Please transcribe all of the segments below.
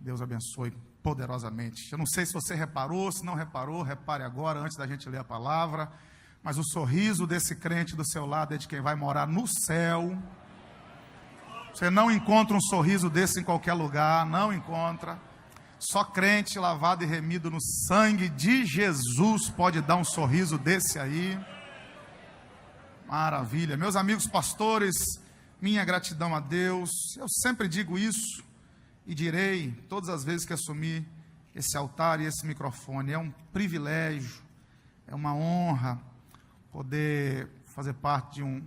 Deus abençoe poderosamente. Eu não sei se você reparou, se não reparou, repare agora, antes da gente ler a palavra. Mas o sorriso desse crente do seu lado é de quem vai morar no céu. Você não encontra um sorriso desse em qualquer lugar, não encontra. Só crente lavado e remido no sangue de Jesus pode dar um sorriso desse aí. Maravilha. Meus amigos pastores, minha gratidão a Deus. Eu sempre digo isso e direi todas as vezes que assumir esse altar e esse microfone. É um privilégio, é uma honra poder fazer parte de um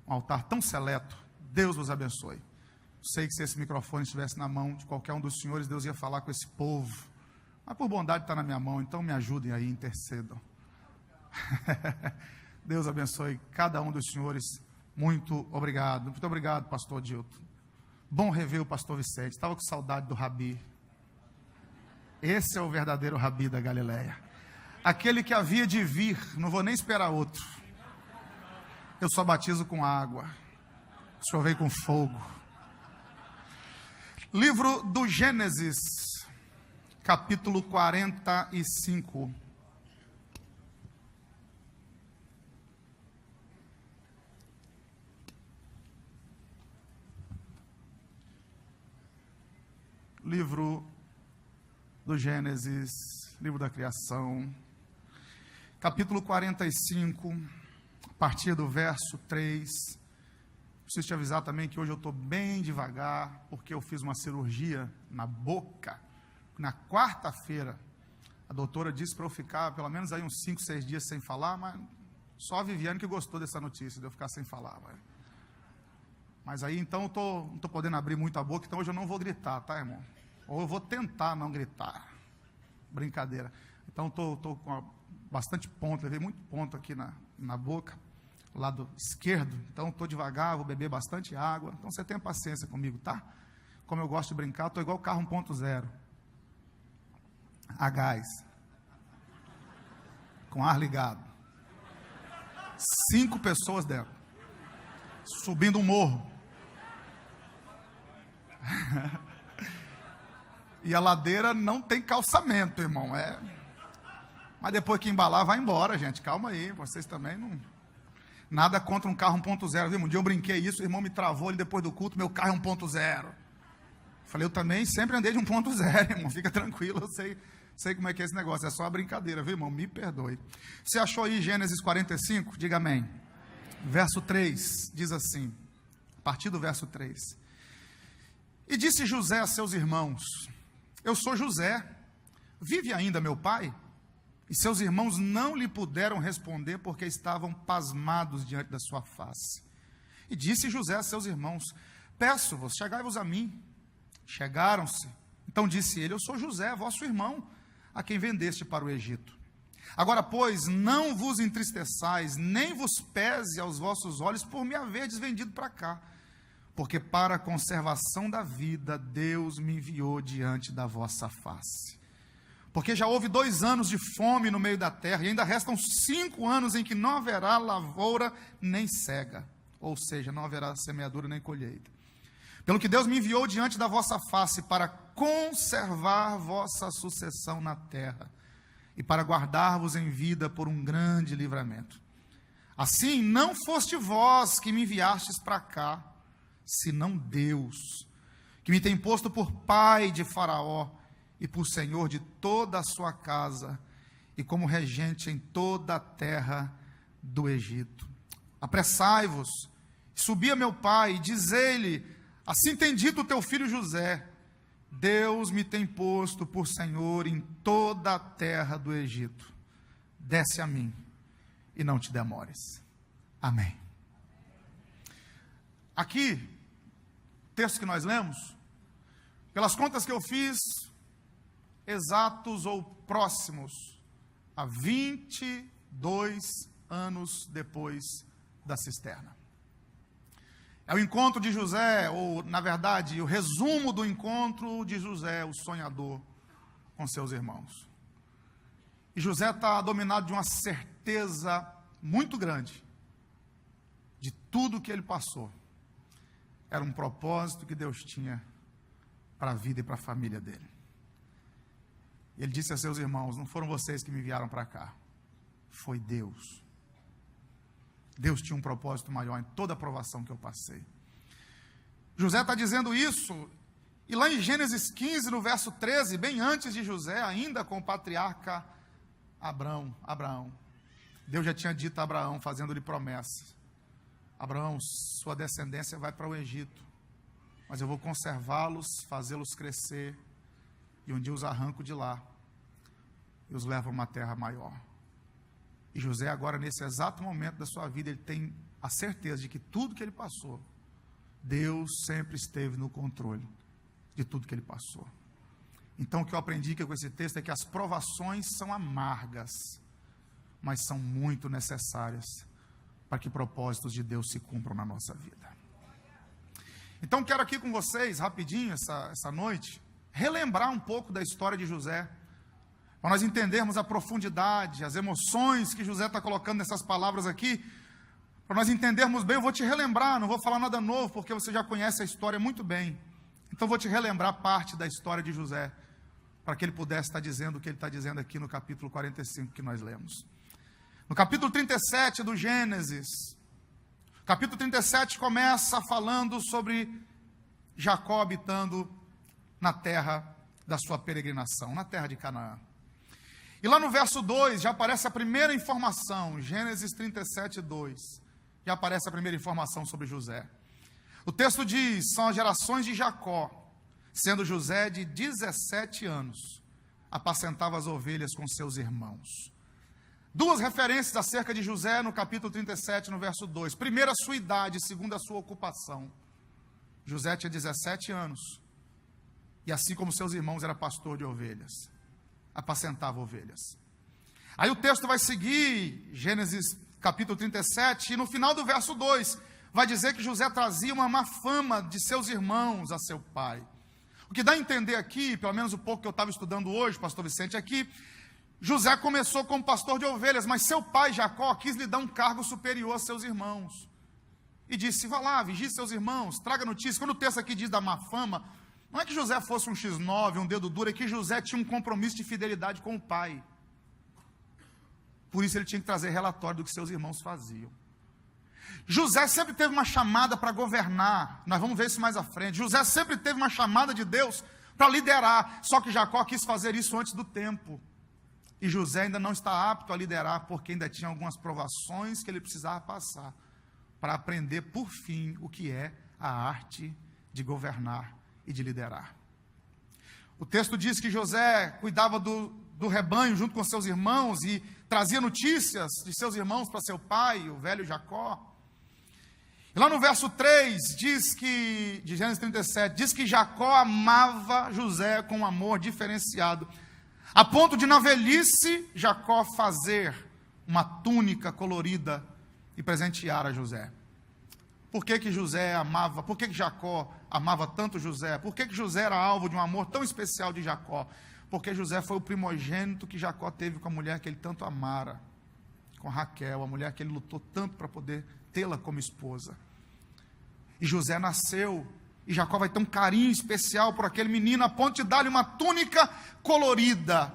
altar tão seleto. Deus vos abençoe. Sei que se esse microfone estivesse na mão de qualquer um dos senhores, Deus ia falar com esse povo. Mas por bondade está na minha mão, então me ajudem aí, intercedam. Deus abençoe cada um dos senhores. Muito obrigado. Muito obrigado, pastor Dilton. Bom rever o pastor Vicente. Estava com saudade do Rabi. Esse é o verdadeiro Rabi da Galileia. Aquele que havia de vir, não vou nem esperar outro. Eu só batizo com água. O senhor veio com fogo. Livro do Gênesis, capítulo 45. Livro do Gênesis, livro da criação, capítulo 45, a partir do verso 3. Preciso te avisar também que hoje eu estou bem devagar, porque eu fiz uma cirurgia na boca. Na quarta-feira, a doutora disse para eu ficar pelo menos aí uns 5, 6 dias sem falar, mas só a Viviane que gostou dessa notícia, de eu ficar sem falar. Mas aí então eu não estou podendo abrir muito a boca, então hoje eu não vou gritar, tá, irmão? Ou eu vou tentar não gritar. Brincadeira. Então estou com bastante ponto, levei muito ponto aqui na boca. Lado esquerdo, então estou devagar, vou beber bastante água, então você tenha paciência comigo, tá? Como eu gosto de brincar, estou igual o carro 1.0, a gás, com ar ligado, 5 pessoas dentro, subindo um morro, e a ladeira não tem calçamento, irmão, mas depois que embalar, vai embora, gente, calma aí, vocês também não... Nada contra um carro 1.0, viu? Um dia eu brinquei isso, o irmão me travou ali depois do culto, meu carro é 1.0. Falei, eu também sempre andei de 1.0, irmão, fica tranquilo, eu sei como é que é esse negócio, é só uma brincadeira, viu, irmão? Me perdoe. Você achou aí Gênesis 45? Diga amém. Verso 3, diz assim, a partir do verso 3. E disse José a seus irmãos, eu sou José, vive ainda meu pai? E seus irmãos não lhe puderam responder, porque estavam pasmados diante da sua face. E disse José a seus irmãos, peço-vos, chegai-vos a mim. Chegaram-se. Então disse ele, eu sou José, vosso irmão, a quem vendeste para o Egito. Agora, pois, não vos entristeçais, nem vos pese aos vossos olhos, por me haverdes vendido para cá. Porque para a conservação da vida, Deus me enviou diante da vossa face. Porque já houve 2 anos de fome no meio da terra, e ainda restam 5 anos em que não haverá lavoura nem cega, ou seja, não haverá semeadura nem colheita. Pelo que Deus me enviou diante da vossa face para conservar vossa sucessão na terra, e para guardar-vos em vida por um grande livramento. Assim, não foste vós que me enviastes para cá, senão Deus, que me tem posto por pai de Faraó, e por senhor de toda a sua casa, e como regente em toda a terra do Egito. Apressai-vos, subi a meu pai, e diz-lhe, assim tem dito o teu filho José, Deus me tem posto por senhor em toda a terra do Egito. Desce a mim, e não te demores. Amém. Aqui, o texto que nós lemos, pelas contas que eu fiz, exatos ou próximos a 22 anos depois da cisterna. É o encontro de José, ou na verdade, o resumo do encontro de José, o sonhador, com seus irmãos. E José está dominado de uma certeza muito grande de tudo que ele passou. Era um propósito que Deus tinha para a vida e para a família dele. Ele disse a seus irmãos: não foram vocês que me enviaram para cá, foi Deus. Deus tinha um propósito maior em toda a provação que eu passei. José está dizendo isso, e lá em Gênesis 15, no verso 13, bem antes de José, ainda com o patriarca Abraão, Deus já tinha dito a Abraão, fazendo-lhe promessas: Abraão, sua descendência vai para o Egito, mas eu vou conservá-los, fazê-los crescer, e um dia os arranco de lá e os levo a uma terra maior. E José agora, nesse exato momento da sua vida, ele tem a certeza de que tudo que ele passou, Deus sempre esteve no controle de tudo que ele passou. Então o que eu aprendi com esse texto é que as provações são amargas, mas são muito necessárias para que propósitos de Deus se cumpram na nossa vida. Então quero aqui com vocês, rapidinho, essa noite, relembrar um pouco da história de José, para nós entendermos a profundidade, as emoções que José está colocando nessas palavras aqui, para nós entendermos bem. Eu vou te relembrar, não vou falar nada novo, porque você já conhece a história muito bem. Então vou te relembrar parte da história de José, para que ele pudesse estar dizendo o que ele está dizendo aqui no capítulo 45 que nós lemos. No capítulo 37 do Gênesis, capítulo 37 começa falando sobre Jacó habitando na terra da sua peregrinação, na terra de Canaã. E lá no verso 2 já aparece a primeira informação, Gênesis 37, 2. Já aparece a primeira informação sobre José. O texto diz: são as gerações de Jacó, sendo José de 17 anos, apacentava as ovelhas com seus irmãos. Duas referências acerca de José no capítulo 37, no verso 2. Primeiro, a sua idade, segundo, a sua ocupação. José tinha 17 anos, e assim como seus irmãos, era pastor de ovelhas, apacentava ovelhas. Aí o texto vai seguir, Gênesis capítulo 37, e no final do verso 2, vai dizer que José trazia uma má fama de seus irmãos a seu pai. O que dá a entender aqui, pelo menos o pouco que eu estava estudando hoje, pastor Vicente, aqui, José começou como pastor de ovelhas, mas seu pai Jacó quis lhe dar um cargo superior a seus irmãos. E disse: vá lá, vigie seus irmãos, traga notícias. Quando o texto aqui diz da má fama, não é que José fosse um X9, um dedo duro, é que José tinha um compromisso de fidelidade com o pai. Por isso ele tinha que trazer relatório do que seus irmãos faziam. José sempre teve uma chamada para governar, nós vamos ver isso mais à frente. José sempre teve uma chamada de Deus para liderar, só que Jacó quis fazer isso antes do tempo. E José ainda não está apto a liderar, porque ainda tinha algumas provações que ele precisava passar, para aprender por fim o que é a arte de governar e de liderar. O texto diz que José cuidava do rebanho junto com seus irmãos e trazia notícias de seus irmãos para seu pai, o velho Jacó. E lá no verso 3, de Gênesis 37, diz que Jacó amava José com um amor diferenciado, a ponto de na velhice Jacó fazer uma túnica colorida e presentear a José. Por que que Jacó amava tanto José? Por que José era alvo de um amor tão especial de Jacó? Porque José foi o primogênito que Jacó teve com a mulher que ele tanto amara, com Raquel, a mulher que ele lutou tanto para poder tê-la como esposa. E José nasceu, e Jacó vai ter um carinho especial por aquele menino, a ponto de dar-lhe uma túnica colorida.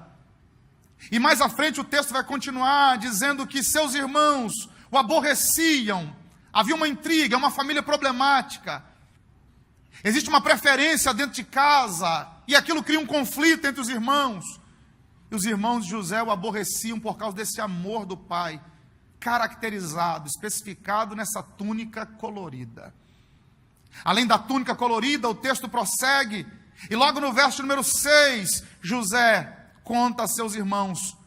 E mais à frente o texto vai continuar dizendo que seus irmãos o aborreciam, havia uma intriga, uma família problemática, existe uma preferência dentro de casa, e aquilo cria um conflito entre os irmãos. E os irmãos de José o aborreciam por causa desse amor do pai, caracterizado, especificado nessa túnica colorida. Além da túnica colorida, o texto prossegue, e logo no verso número 6, José conta a seus irmãos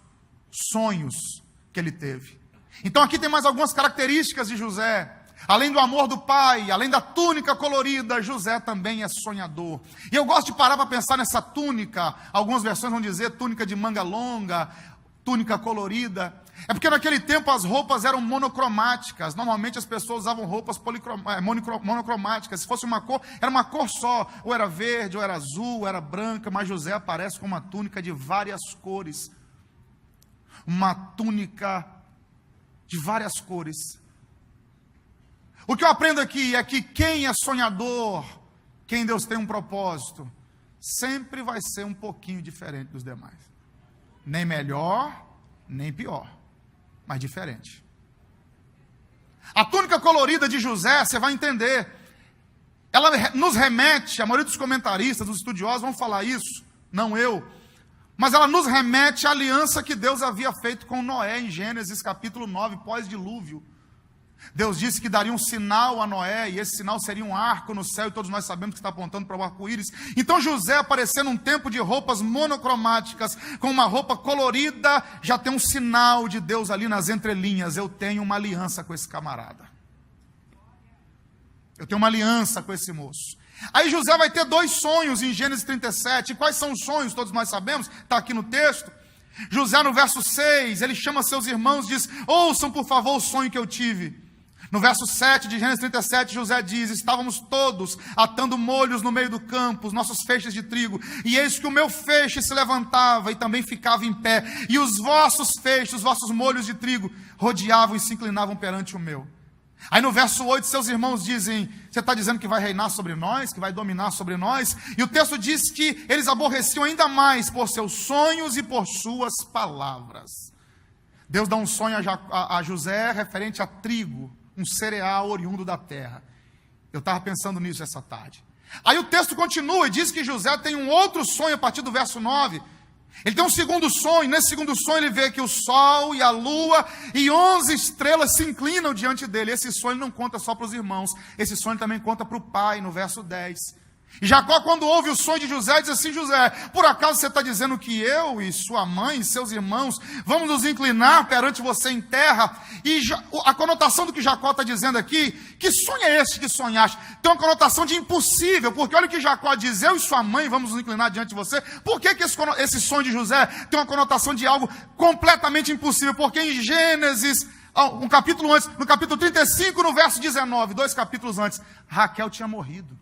sonhos que ele teve. Então aqui tem mais algumas características de José. Além do amor do pai, além da túnica colorida, José também é sonhador. E eu gosto de parar para pensar nessa túnica. Algumas versões vão dizer túnica de manga longa, túnica colorida. É porque naquele tempo as roupas eram monocromáticas. Normalmente as pessoas usavam roupas monocromáticas. Se fosse uma cor, era uma cor só. Ou era verde, ou era azul, ou era branca. Mas José aparece com uma túnica de várias cores. Uma túnica de várias cores. O que eu aprendo aqui é que quem é sonhador, quem Deus tem um propósito, sempre vai ser um pouquinho diferente dos demais. nem melhor, nem pior, mas diferente. A túnica colorida de José, você vai entender, ela nos remete, a maioria dos comentaristas, dos estudiosos vão falar isso, não eu, mas ela nos remete à aliança que Deus havia feito com Noé em Gênesis capítulo 9, pós-dilúvio. Deus disse que daria um sinal a Noé, e esse sinal seria um arco no céu, e todos nós sabemos que está apontando para o arco-íris. Então José, aparecendo num tempo de roupas monocromáticas, com uma roupa colorida, já tem um sinal de Deus ali nas entrelinhas. Eu tenho uma aliança com esse camarada. Eu tenho uma aliança com esse moço. Aí José vai ter 2 sonhos em Gênesis 37. E quais são os sonhos? Todos nós sabemos, está aqui no texto. José, no verso 6, ele chama seus irmãos e diz: ouçam por favor o sonho que eu tive. No verso 7 de Gênesis 37, José diz: estávamos todos atando molhos no meio do campo, os nossos feixes de trigo, e eis que o meu feixe se levantava e também ficava em pé, e os vossos feixes, os vossos molhos de trigo, rodeavam e se inclinavam perante o meu. Aí no verso 8, seus irmãos dizem: você está dizendo que vai reinar sobre nós, que vai dominar sobre nós? E o texto diz que eles aborreciam ainda mais por seus sonhos e por suas palavras. Deus dá um sonho a José referente a trigo, um cereal oriundo da terra. Eu estava pensando nisso essa tarde. Aí o texto continua e diz que José tem um outro sonho a partir do verso 9. Ele tem um segundo sonho. Nesse segundo sonho ele vê que o sol e a lua e 11 estrelas se inclinam diante dele. Esse sonho não conta só para os irmãos, esse sonho também conta para o pai, no verso 10. E Jacó, quando ouve o sonho de José, diz assim: José, por acaso você está dizendo que eu e sua mãe e seus irmãos vamos nos inclinar perante você em terra? E a conotação do que Jacó está dizendo aqui: que sonho é esse que sonhaste? Tem uma conotação de impossível, porque olha o que Jacó diz: eu e sua mãe vamos nos inclinar diante de você. Por que esse sonho de José tem uma conotação de algo completamente impossível? Porque em Gênesis, um capítulo antes, no capítulo 35, no verso 19, 2 capítulos antes, Raquel tinha morrido.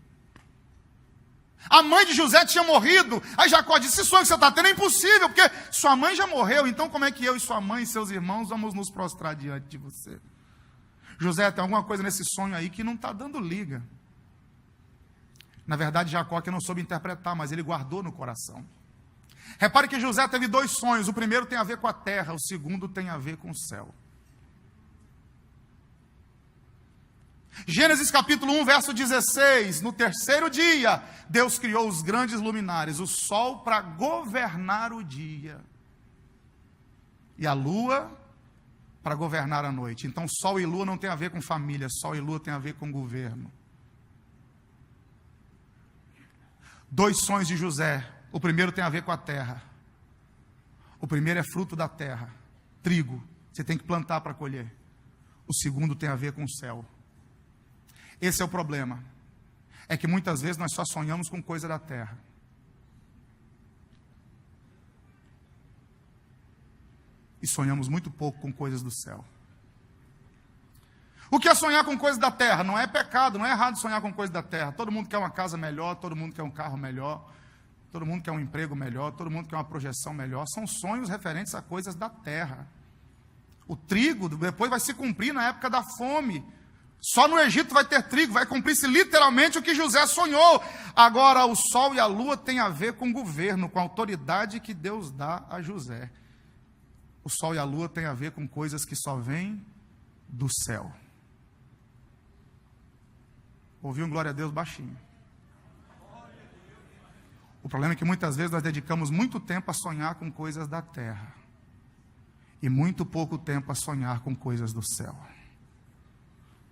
A mãe de José tinha morrido. Aí Jacó disse: esse sonho que você está tendo é impossível, porque sua mãe já morreu. Então como é que eu e sua mãe e seus irmãos vamos nos prostrar diante de você? José, tem alguma coisa nesse sonho aí que não está dando liga. Na verdade, Jacó que não soube interpretar, mas ele guardou no coração. Repare que José teve 2 sonhos. O primeiro tem a ver com a terra, o segundo tem a ver com o céu. Gênesis capítulo 1, verso 16, no terceiro dia, Deus criou os grandes luminares, o sol para governar o dia, e a lua para governar a noite. Então sol e lua não tem a ver com família, sol e lua tem a ver com governo. 2 sonhos de José, o primeiro tem a ver com a terra, o primeiro é fruto da terra, trigo, você tem que plantar para colher. O segundo tem a ver com o céu. Esse é o problema, é que muitas vezes nós só sonhamos com coisa da terra. E sonhamos muito pouco com coisas do céu. O que é sonhar com coisas da terra? Não é pecado, não é errado sonhar com coisas da terra. Todo mundo quer uma casa melhor, todo mundo quer um carro melhor, todo mundo quer um emprego melhor, todo mundo quer uma projeção melhor. São sonhos referentes a coisas da terra. O trigo depois vai se cumprir na época da fome. Só no Egito vai ter trigo, vai cumprir-se literalmente o que José sonhou. Agora, o sol e a lua têm a ver com governo, com a autoridade que Deus dá a José. O sol e a lua têm a ver com coisas que só vêm do céu. Ouviu um glória a Deus baixinho. O problema é que muitas vezes nós dedicamos muito tempo a sonhar com coisas da terra. E muito pouco tempo a sonhar com coisas do céu.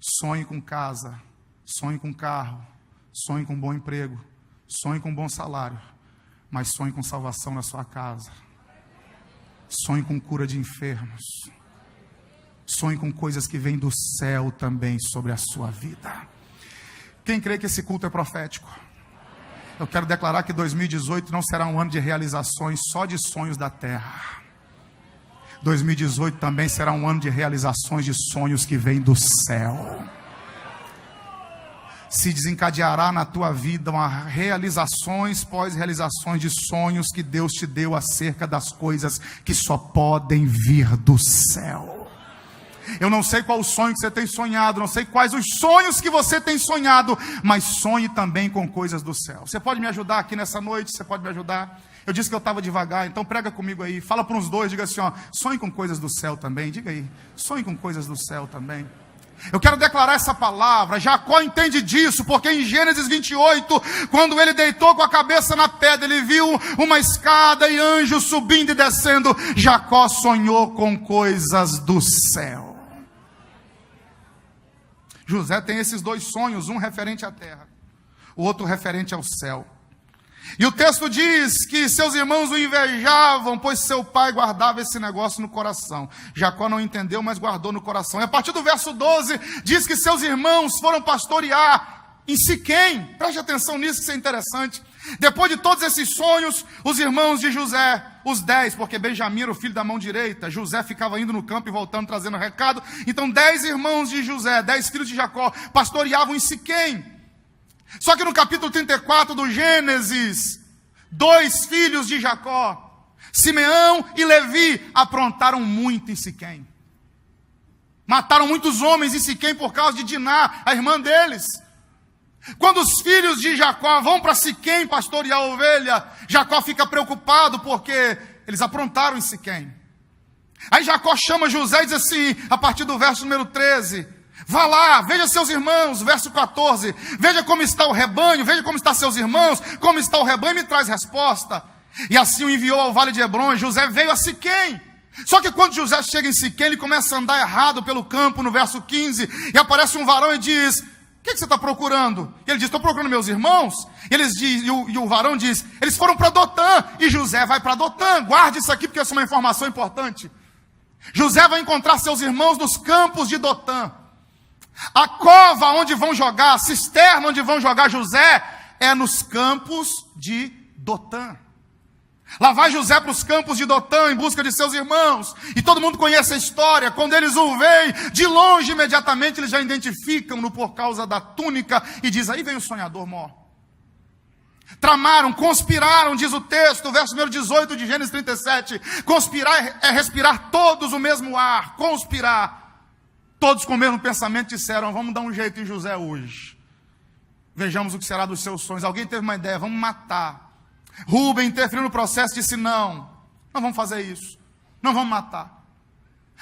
Sonhe com casa, sonhe com carro, sonhe com bom emprego, sonhe com bom salário, mas sonhe com salvação na sua casa. Sonhe com cura de enfermos. Sonhe com coisas que vêm do céu também sobre a sua vida. Quem crê que esse culto é profético? Eu quero declarar que 2018 não será um ano de realizações só de sonhos da terra. 2018 também será um ano de realizações de sonhos que vêm do céu. Se desencadeará na tua vida uma realizações pós-realizações de sonhos que Deus te deu acerca das coisas que só podem vir do céu. Eu não sei qual o sonho que você tem sonhado, não sei quais os sonhos que você tem sonhado, mas sonhe também com coisas do céu. Você pode me ajudar aqui nessa noite? Você pode me ajudar? Eu disse que eu estava devagar, então prega comigo aí. Fala para uns dois, diga assim, ó, sonhe com coisas do céu também. Diga aí, sonhe com coisas do céu também. Eu quero declarar essa palavra. Jacó entende disso, porque em Gênesis 28, quando ele deitou com a cabeça na pedra, ele viu uma escada e anjos subindo e descendo. Jacó sonhou com coisas do céu. José tem esses dois sonhos, um referente à terra, o outro referente ao céu. E o texto diz que seus irmãos o invejavam, pois seu pai guardava esse negócio no coração. Jacó não entendeu, mas guardou no coração. E a partir do verso 12, diz que seus irmãos foram pastorear em Siquém. Preste atenção nisso, que isso é interessante. Depois de todos esses sonhos, os irmãos de José, os 10, porque Benjamim era o filho da mão direita, José ficava indo no campo e voltando, trazendo recado. Então 10 irmãos de José, 10 filhos de Jacó, pastoreavam em Siquém. Só que no capítulo 34 do Gênesis, 2 filhos de Jacó, Simeão e Levi, aprontaram muito em Siquém. Mataram muitos homens em Siquém por causa de Diná, a irmã deles. Quando os filhos de Jacó vão para Siquém pastorear a ovelha, Jacó fica preocupado porque eles aprontaram em Siquém. Aí Jacó chama José e diz assim, a partir do verso número 13... Vá lá, veja seus irmãos, verso 14, veja como está o rebanho, veja como estão seus irmãos, como está o rebanho, e me traz resposta. E assim o enviou ao vale de Hebron. José veio a Siquém. Só que quando José chega em Siquém, ele começa a andar errado pelo campo, no verso 15, e aparece um varão e diz, o que você está procurando? E ele diz, estou procurando meus irmãos. E o varão diz, eles foram para Dotã, e José vai para Dotã. Guarde isso aqui, porque essa é uma informação importante. José vai encontrar seus irmãos nos campos de Dotã. A cova onde vão jogar, a cisterna onde vão jogar José, é nos campos de Dotã. Lá vai José para os campos de Dotã em busca de seus irmãos. E todo mundo conhece a história. Quando eles o veem, de longe imediatamente eles já identificam-no por causa da túnica. E diz, aí vem o sonhador mó. Tramaram, conspiraram, diz o texto, verso número 18 de Gênesis 37. Conspirar é respirar todos o mesmo ar, conspirar. Todos com o mesmo pensamento disseram, vamos dar um jeito em José hoje. Vejamos o que será dos seus sonhos. Alguém teve uma ideia, vamos matar. Rúben interferiu no processo e disse, não vamos fazer isso. Não vamos matar.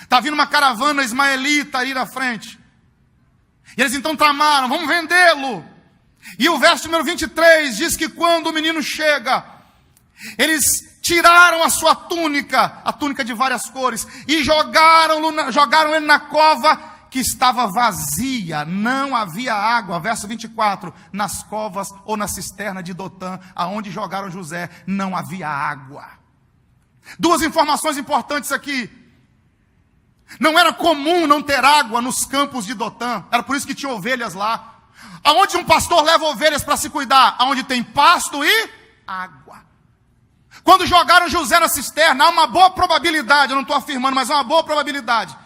Está vindo uma caravana ismaelita aí na frente. E eles então tramaram, vamos vendê-lo. E o verso número 23 diz que quando o menino chega, eles tiraram a sua túnica, a túnica de várias cores, e jogaram ele na cova que estava vazia, não havia água. Verso 24, nas covas ou na cisterna de Dotã, aonde jogaram José, não havia água. Duas informações importantes aqui. Não era comum não ter água nos campos de Dotã, era por isso que tinha ovelhas lá. Aonde um pastor leva ovelhas para se cuidar? Aonde tem pasto e água. Quando jogaram José na cisterna, há uma boa probabilidade, eu não estou afirmando, mas há uma boa probabilidade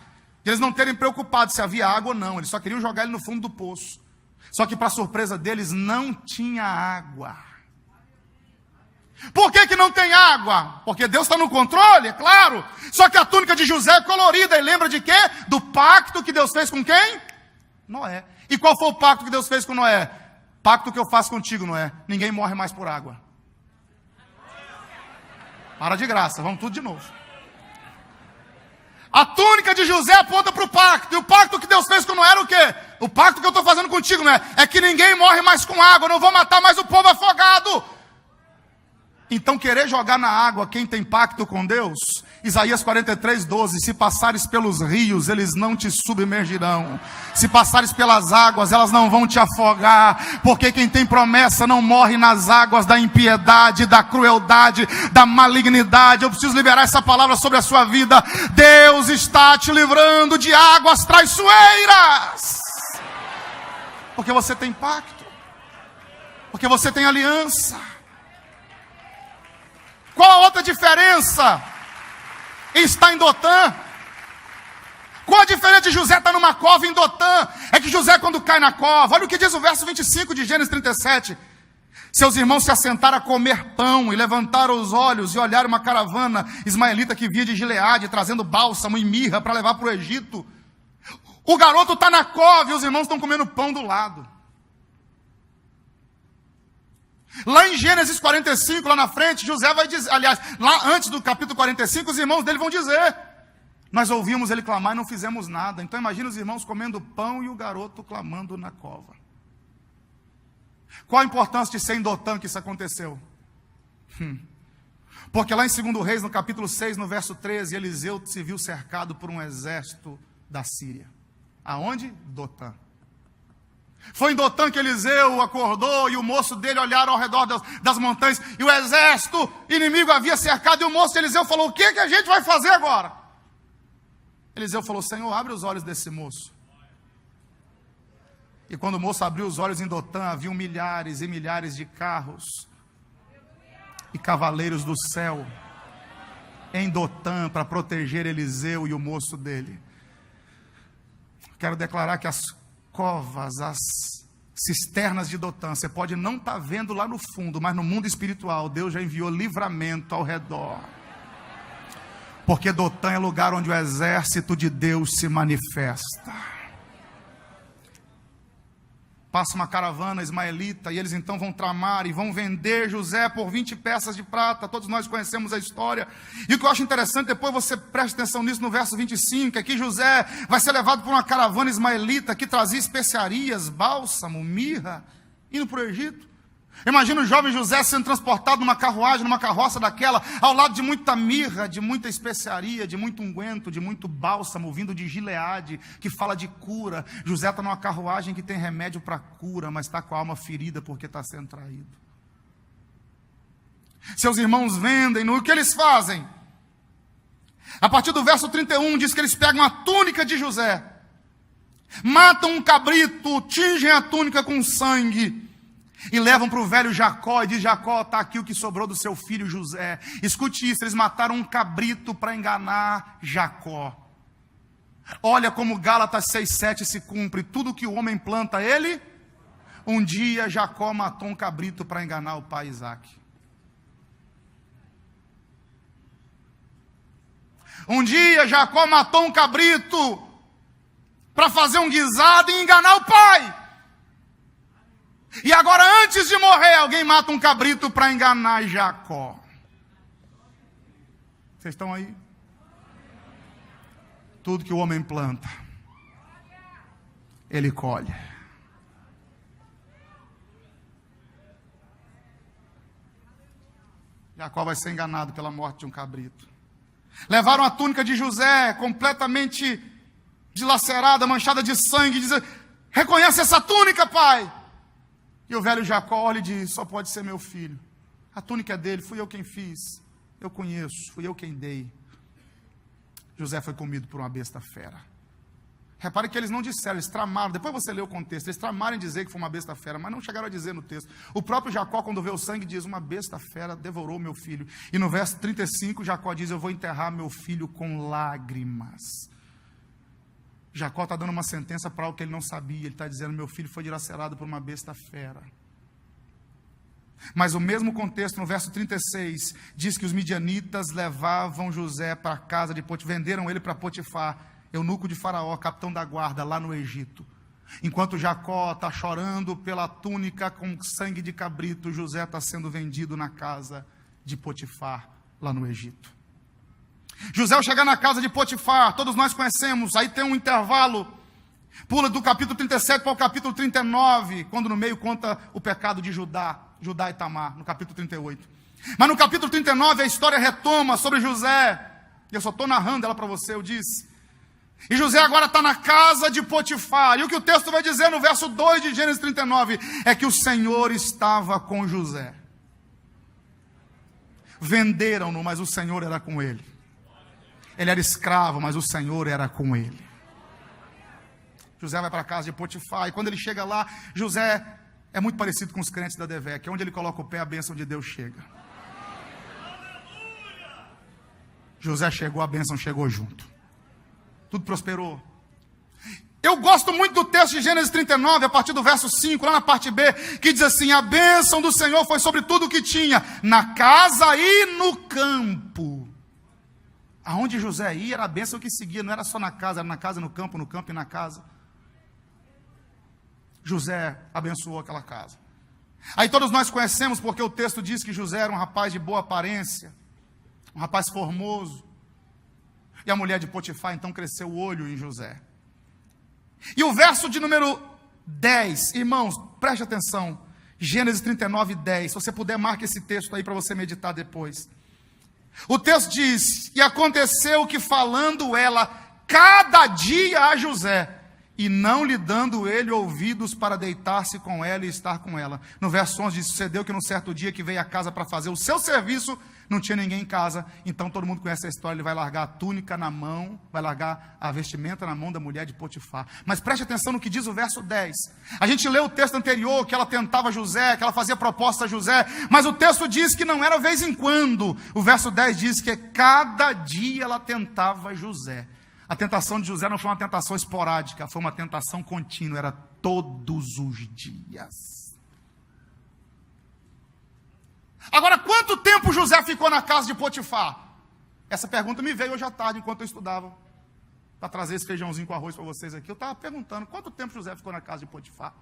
de eles não terem preocupado se havia água ou não. Eles só queriam jogar ele no fundo do poço. Só que para surpresa deles, não tinha água. Por que não tem água? Porque Deus está no controle, é claro. Só que a túnica de José é colorida. E lembra de quê? Do pacto que Deus fez com quem? Noé. E qual foi o pacto que Deus fez com Noé? Pacto que eu faço contigo, Noé. Ninguém morre mais por água. Para de graça, vamos tudo de novo. A túnica de José aponta para o pacto. E o pacto que Deus fez com Noé era o quê? O pacto que eu estou fazendo contigo, Noé, é que ninguém morre mais com água. Eu não vou matar mais o povo afogado. Então querer jogar na água quem tem pacto com Deus? Isaías 43, 12. Se passares pelos rios, eles não te submergirão. Se passares pelas águas, elas não vão te afogar. Porque quem tem promessa não morre nas águas da impiedade, da crueldade, da malignidade. Eu preciso liberar essa palavra sobre a sua vida. Deus está te livrando de águas traiçoeiras. Porque você tem pacto. Porque você tem aliança. Qual a outra diferença? Está em Dotã. Qual a diferença de José estar numa cova em Dotã? É que José, quando cai na cova, olha o que diz o verso 25 de Gênesis 37. Seus irmãos se assentaram a comer pão e levantaram os olhos e olharam uma caravana ismaelita que vinha de Gileade, trazendo bálsamo e mirra para levar para o Egito. O garoto está na cova e os irmãos estão comendo pão do lado. Lá em Gênesis 45, lá na frente, José vai dizer, aliás, lá antes do capítulo 45, os irmãos dele vão dizer: nós ouvimos ele clamar e não fizemos nada. Então imagina os irmãos comendo pão e o garoto clamando na cova. Qual a importância de ser em Dotã que isso aconteceu? Porque lá em 2 Reis, no capítulo 6, no verso 13, Eliseu se viu cercado por um exército da Síria. Aonde? Dotã. Foi em Dotã que Eliseu acordou e o moço dele olharam ao redor das montanhas e o exército inimigo havia cercado, e o moço de Eliseu falou: o que a gente vai fazer agora? Eliseu falou: Senhor, abre os olhos desse moço. E quando o moço abriu os olhos em Dotã, haviam milhares e milhares de carros e cavaleiros do céu em Dotã para proteger Eliseu e o moço dele. Quero declarar que as covas, as cisternas de Dotã, você pode não estar vendo lá no fundo, mas no mundo espiritual, Deus já enviou livramento ao redor. Porque Dotã é lugar onde o exército de Deus se manifesta. Passa uma caravana ismaelita e eles então vão tramar e vão vender José por 20 peças de prata. Todos nós conhecemos a história. E o que eu acho interessante, depois você preste atenção nisso no verso 25, é que José vai ser levado por uma caravana ismaelita que trazia especiarias, bálsamo, mirra, indo para o Egito. Imagina o jovem José sendo transportado numa carruagem, numa carroça daquela, ao lado de muita mirra, de muita especiaria, de muito unguento, de muito bálsamo, vindo de Gileade, que fala de cura. José está numa carruagem que tem remédio para cura, mas está com a alma ferida porque está sendo traído. Seus irmãos vendem-no, e o que eles fazem? A partir do verso 31, diz que eles pegam a túnica de José, matam um cabrito, tingem a túnica com sangue, e levam para o velho Jacó, e diz: Jacó, está aqui o que sobrou do seu filho José. Escute isso, eles mataram um cabrito para enganar Jacó. Olha como Gálatas 6,7 se cumpre: tudo que o homem planta, ele... Um dia Jacó matou um cabrito para enganar o pai Isaac. Um dia Jacó matou um cabrito para fazer um guisado e enganar o pai. E agora, antes de morrer, alguém mata um cabrito para enganar Jacó. Vocês estão aí? Tudo que o homem planta, ele colhe. Jacó vai ser enganado pela morte de um cabrito. Levaram a túnica de José, completamente dilacerada, manchada de sangue, e dizem: reconhece essa túnica, pai? E o velho Jacó olha e diz: só pode ser meu filho. A túnica é dele, fui eu quem fiz. Eu conheço, fui eu quem dei. José foi comido por uma besta fera. Repare que eles não disseram, eles tramaram. Depois você lê o contexto, eles tramaram em dizer que foi uma besta fera, mas não chegaram a dizer no texto. O próprio Jacó, quando vê o sangue, diz: uma besta fera devorou meu filho. E no verso 35, Jacó diz: eu vou enterrar meu filho com lágrimas. Jacó está dando uma sentença para algo que ele não sabia. Ele está dizendo: meu filho foi dilacerado por uma besta fera. Mas o mesmo contexto, no verso 36, diz que os midianitas levavam José para a casa de Potifar, venderam ele para Potifar, eunuco de Faraó, capitão da guarda, lá no Egito. Enquanto Jacó está chorando pela túnica com sangue de cabrito, José está sendo vendido na casa de Potifar, lá no Egito. José, ao chegar na casa de Potifar, todos nós conhecemos, aí tem um intervalo, pula do capítulo 37 para o capítulo 39, quando no meio conta o pecado de Judá e Tamar, no capítulo 38. Mas no capítulo 39 a história retoma sobre José, e eu só estou narrando ela para você, eu disse. E José agora está na casa de Potifar, e o que o texto vai dizer no verso 2 de Gênesis 39, é que o Senhor estava com José. Venderam-no, mas o Senhor era com ele. Ele era escravo, mas o Senhor era com ele. José vai para a casa de Potifar, e quando ele chega lá, José é muito parecido com os crentes da DEVEC, onde ele coloca o pé, a bênção de Deus chega. José chegou, a bênção chegou junto. Tudo prosperou. Eu gosto muito do texto de Gênesis 39, a partir do verso 5, lá na parte B, que diz assim: a bênção do Senhor foi sobre tudo o que tinha, na casa e no campo. Aonde José ia, era a bênção que seguia, não era só na casa, era na casa, no campo e na casa. José abençoou aquela casa. Aí todos nós conhecemos, porque o texto diz que José era um rapaz de boa aparência, um rapaz formoso. E a mulher de Potifar então cresceu o olho em José. E o verso de número 10, irmãos, preste atenção, Gênesis 39, 10, se você puder, marque esse texto aí para você meditar depois. O texto diz: e aconteceu que falando ela cada dia a José, e não lhe dando ele ouvidos para deitar-se com ela e estar com ela. No verso 11 diz: sucedeu que num certo dia que veio a casa para fazer o seu serviço, não tinha ninguém em casa, então todo mundo conhece a história, ele vai largar a túnica na mão, vai largar a vestimenta na mão da mulher de Potifar. Mas preste atenção no que diz o verso 10. A gente leu o texto anterior, que ela tentava José, que ela fazia proposta a José, mas o texto diz que não era vez em quando. O verso 10 diz que cada dia ela tentava José. A tentação de José não foi uma tentação esporádica, foi uma tentação contínua, era todos os dias. Agora, quanto tempo José ficou na casa de Potifar? Essa pergunta me veio hoje à tarde, enquanto eu estudava, para trazer esse feijãozinho com arroz para vocês aqui. Eu estava perguntando, quanto tempo José ficou na casa de Potifar?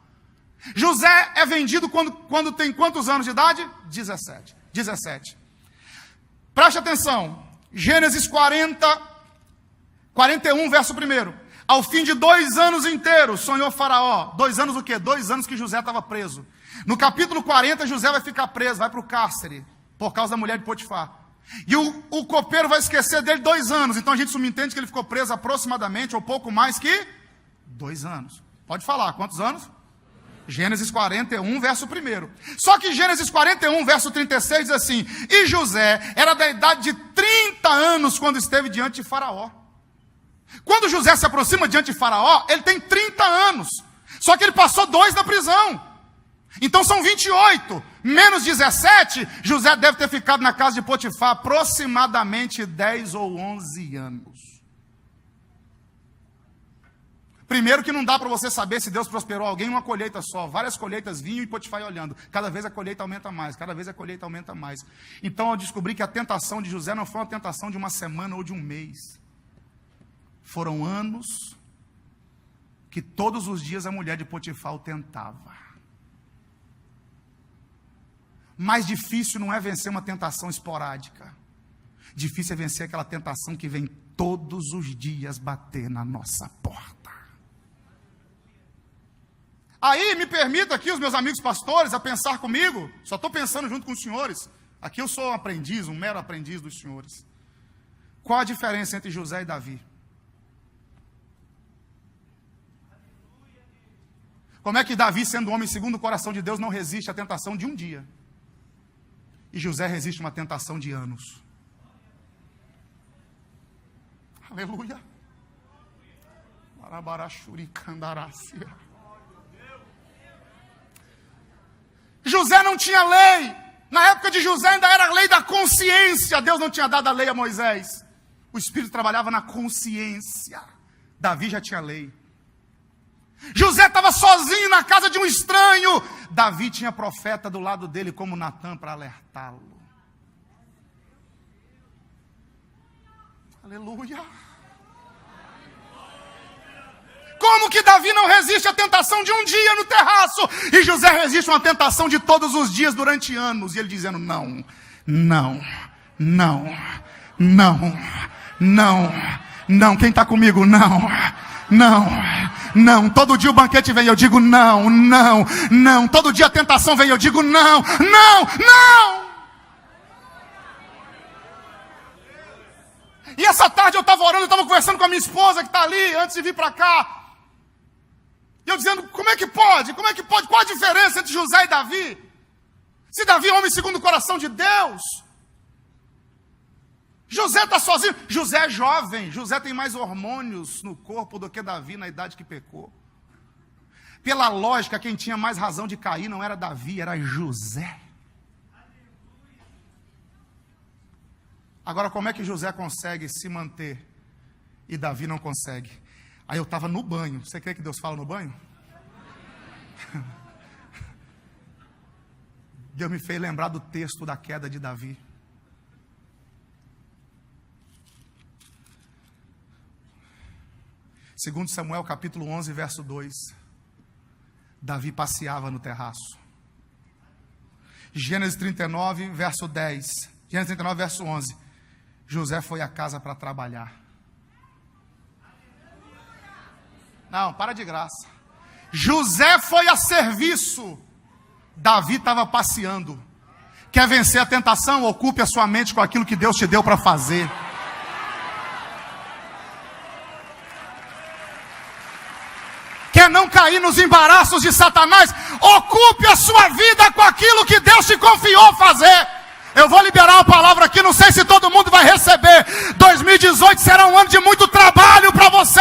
José é vendido quando tem quantos anos de idade? 17. Preste atenção, Gênesis 41, verso 1. Ao fim de 2 anos inteiros, sonhou Faraó. 2 anos o quê? 2 anos que José estava preso. No capítulo 40, José vai ficar preso, vai para o cárcere, por causa da mulher de Potifar. E o copeiro vai esquecer dele 2 anos. Então a gente subentende que ele ficou preso aproximadamente, ou pouco mais que 2 anos. Pode falar, quantos anos? Gênesis 41, verso 1. Só que Gênesis 41, verso 36 diz assim: e José era da idade de 30 anos quando esteve diante de Faraó. Quando José se aproxima diante de Faraó, ele tem 30 anos. Só que ele passou 2 na prisão. Então são 28, menos 17, José deve ter ficado na casa de Potifar aproximadamente 10 ou 11 anos. Primeiro que não dá para você saber se Deus prosperou alguém em uma colheita só. Várias colheitas vinham e Potifar ia olhando. Cada vez a colheita aumenta mais, cada vez a colheita aumenta mais. Então eu descobri que a tentação de José não foi uma tentação de uma semana ou de um mês. Foram anos que todos os dias a mulher de Potifar o tentava. Mais difícil não é vencer uma tentação esporádica. Difícil é vencer aquela tentação que vem todos os dias bater na nossa porta. Aí me permita aqui os meus amigos pastores a pensar comigo. Só estou pensando junto com os senhores. Aqui eu sou um aprendiz, um mero aprendiz dos senhores. Qual a diferença entre José e Davi? Como é que Davi, sendo homem segundo o coração de Deus, não resiste à tentação de um dia? E José resiste a uma tentação de anos. Aleluia. José não tinha lei. Na época de José ainda era a lei da consciência. Deus não tinha dado a lei a Moisés. O Espírito trabalhava na consciência. Davi já tinha lei. José estava sozinho na casa de um estranho. Davi tinha profeta do lado dele como Natã para alertá-lo. Aleluia. Como que Davi não resiste à tentação de um dia no terraço? E José resiste a uma tentação de todos os dias durante anos. E ele dizendo: não, não, não, não, não, não. Quem está comigo? Não, não. Não, todo dia o banquete vem, eu digo não, não, não. Todo dia a tentação vem, eu digo não, não, não. E essa tarde eu estava orando, eu estava conversando com a minha esposa que está ali, antes de vir para cá. E eu dizendo, como é que pode? Como é que pode? Qual a diferença entre José e Davi? Se Davi é homem segundo o coração de Deus. José está sozinho. José é jovem. José tem mais hormônios no corpo do que Davi na idade que pecou. Pela lógica, quem tinha mais razão de cair não era Davi, era José. Agora, como é que José consegue se manter e Davi não consegue? Aí eu estava no banho. Você crê que Deus fala no banho? Deus me fez lembrar do texto da queda de Davi. Segundo Samuel, capítulo 11, verso 2. Davi passeava no terraço. Gênesis 39, verso 10. Gênesis 39, verso 11. José foi à casa para trabalhar. Não, para de graça. José foi a serviço. Davi estava passeando. Quer vencer a tentação? Ocupe a sua mente com aquilo que Deus te deu para fazer. Quer não cair nos embaraços de Satanás? Ocupe a sua vida com aquilo que Deus te confiou fazer. Eu vou liberar uma palavra aqui, não sei se todo mundo vai receber. 2018 será um ano de muito trabalho para você,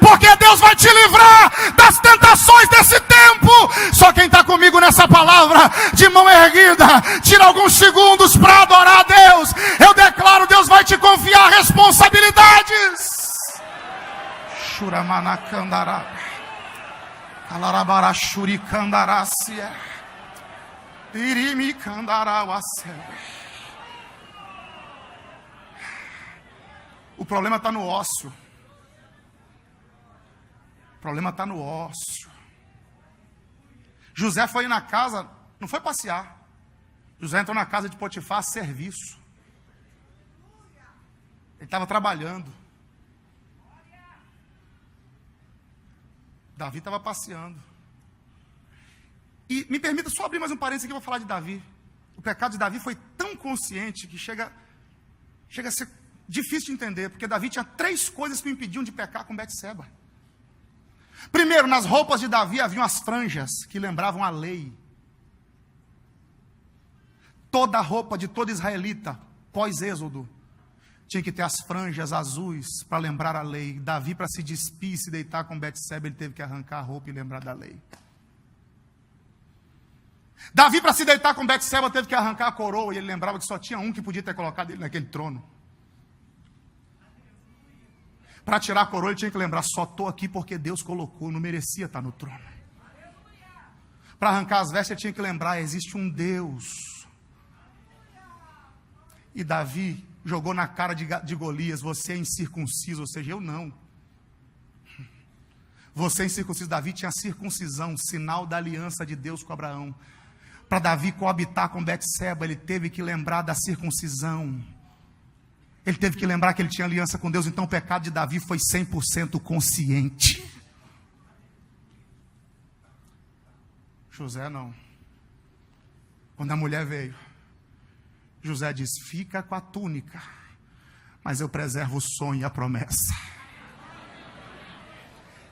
porque Deus vai te livrar das tentações desse tempo. Só quem está comigo nessa palavra, de mão erguida, tira alguns segundos para adorar a Deus. Eu declaro, Deus vai te confiar responsabilidades. Shuramanakandara. Alarabara shurikandarácia. Irimi candarauacé. O problema está no ócio. O problema está no ócio. José foi na casa, não foi passear. José entrou na casa de Potifar a serviço. Ele estava trabalhando. Davi estava passeando. E me permita só abrir mais um parênteses aqui, eu vou falar de Davi. O pecado de Davi foi tão consciente que chega a ser difícil de entender, porque Davi tinha 3 coisas que o impediam de pecar com Betseba. Primeiro, nas roupas de Davi haviam as franjas que lembravam a lei. Toda a roupa de todo israelita, pós-êxodo, tinha que ter as franjas azuis para lembrar a lei. Davi, para se despir e se deitar com Betseba, ele teve que arrancar a roupa e lembrar da lei. Davi, para se deitar com Betseba, teve que arrancar a coroa, e ele lembrava que só tinha um que podia ter colocado ele naquele trono. Para tirar a coroa, ele tinha que lembrar, só estou aqui porque Deus colocou, não merecia estar no trono. Para arrancar as vestes, ele tinha que lembrar, existe um Deus. E Davi jogou na cara de Golias, você é incircunciso, ou seja, eu não. Você é incircunciso. Davi tinha circuncisão, sinal da aliança de Deus com Abraão. Para Davi coabitar com Betseba, ele teve que lembrar da circuncisão. Ele teve que lembrar que ele tinha aliança com Deus. Então o pecado de Davi foi 100% consciente. José não. Quando a mulher veio, José diz, fica com a túnica, mas eu preservo o sonho e a promessa.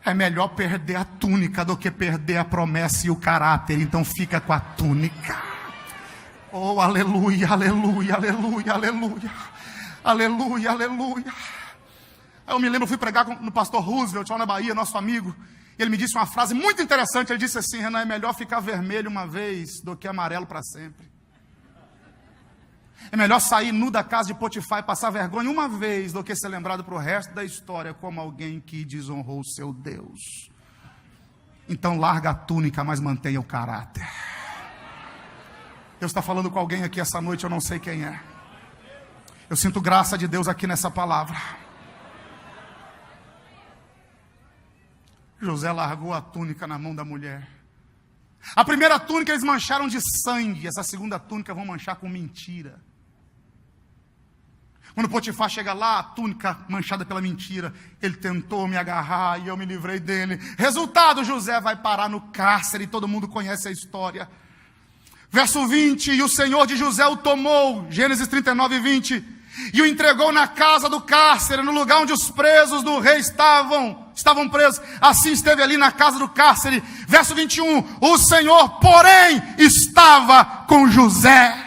É melhor perder a túnica do que perder a promessa e o caráter. Então fica com a túnica. Oh, aleluia, aleluia, aleluia, aleluia. Aleluia, aleluia. Aí eu me lembro, eu fui pregar no pastor Roosevelt, lá na Bahia, nosso amigo. E ele me disse uma frase muito interessante. Ele disse assim, Renan, é melhor ficar vermelho uma vez do que amarelo para sempre. É melhor sair nu da casa de Potifar e passar vergonha uma vez do que ser lembrado para o resto da história como alguém que desonrou o seu Deus. Então larga a túnica, mas mantenha o caráter. Deus está falando com alguém aqui essa noite, eu não sei quem é. Eu sinto graça de Deus aqui nessa palavra. José largou a túnica na mão da mulher. A primeira túnica eles mancharam de sangue. Essa segunda túnica vão manchar com mentira. Quando Potifar chega lá, a túnica manchada pela mentira. Ele tentou me agarrar e eu me livrei dele. Resultado, José vai parar no cárcere. Todo mundo conhece a história. Verso 20, e o Senhor de José o tomou. Gênesis 39, 20. E o entregou na casa do cárcere, no lugar onde os presos do rei estavam presos. Assim esteve ali na casa do cárcere. Verso 21, o Senhor, porém, estava com José.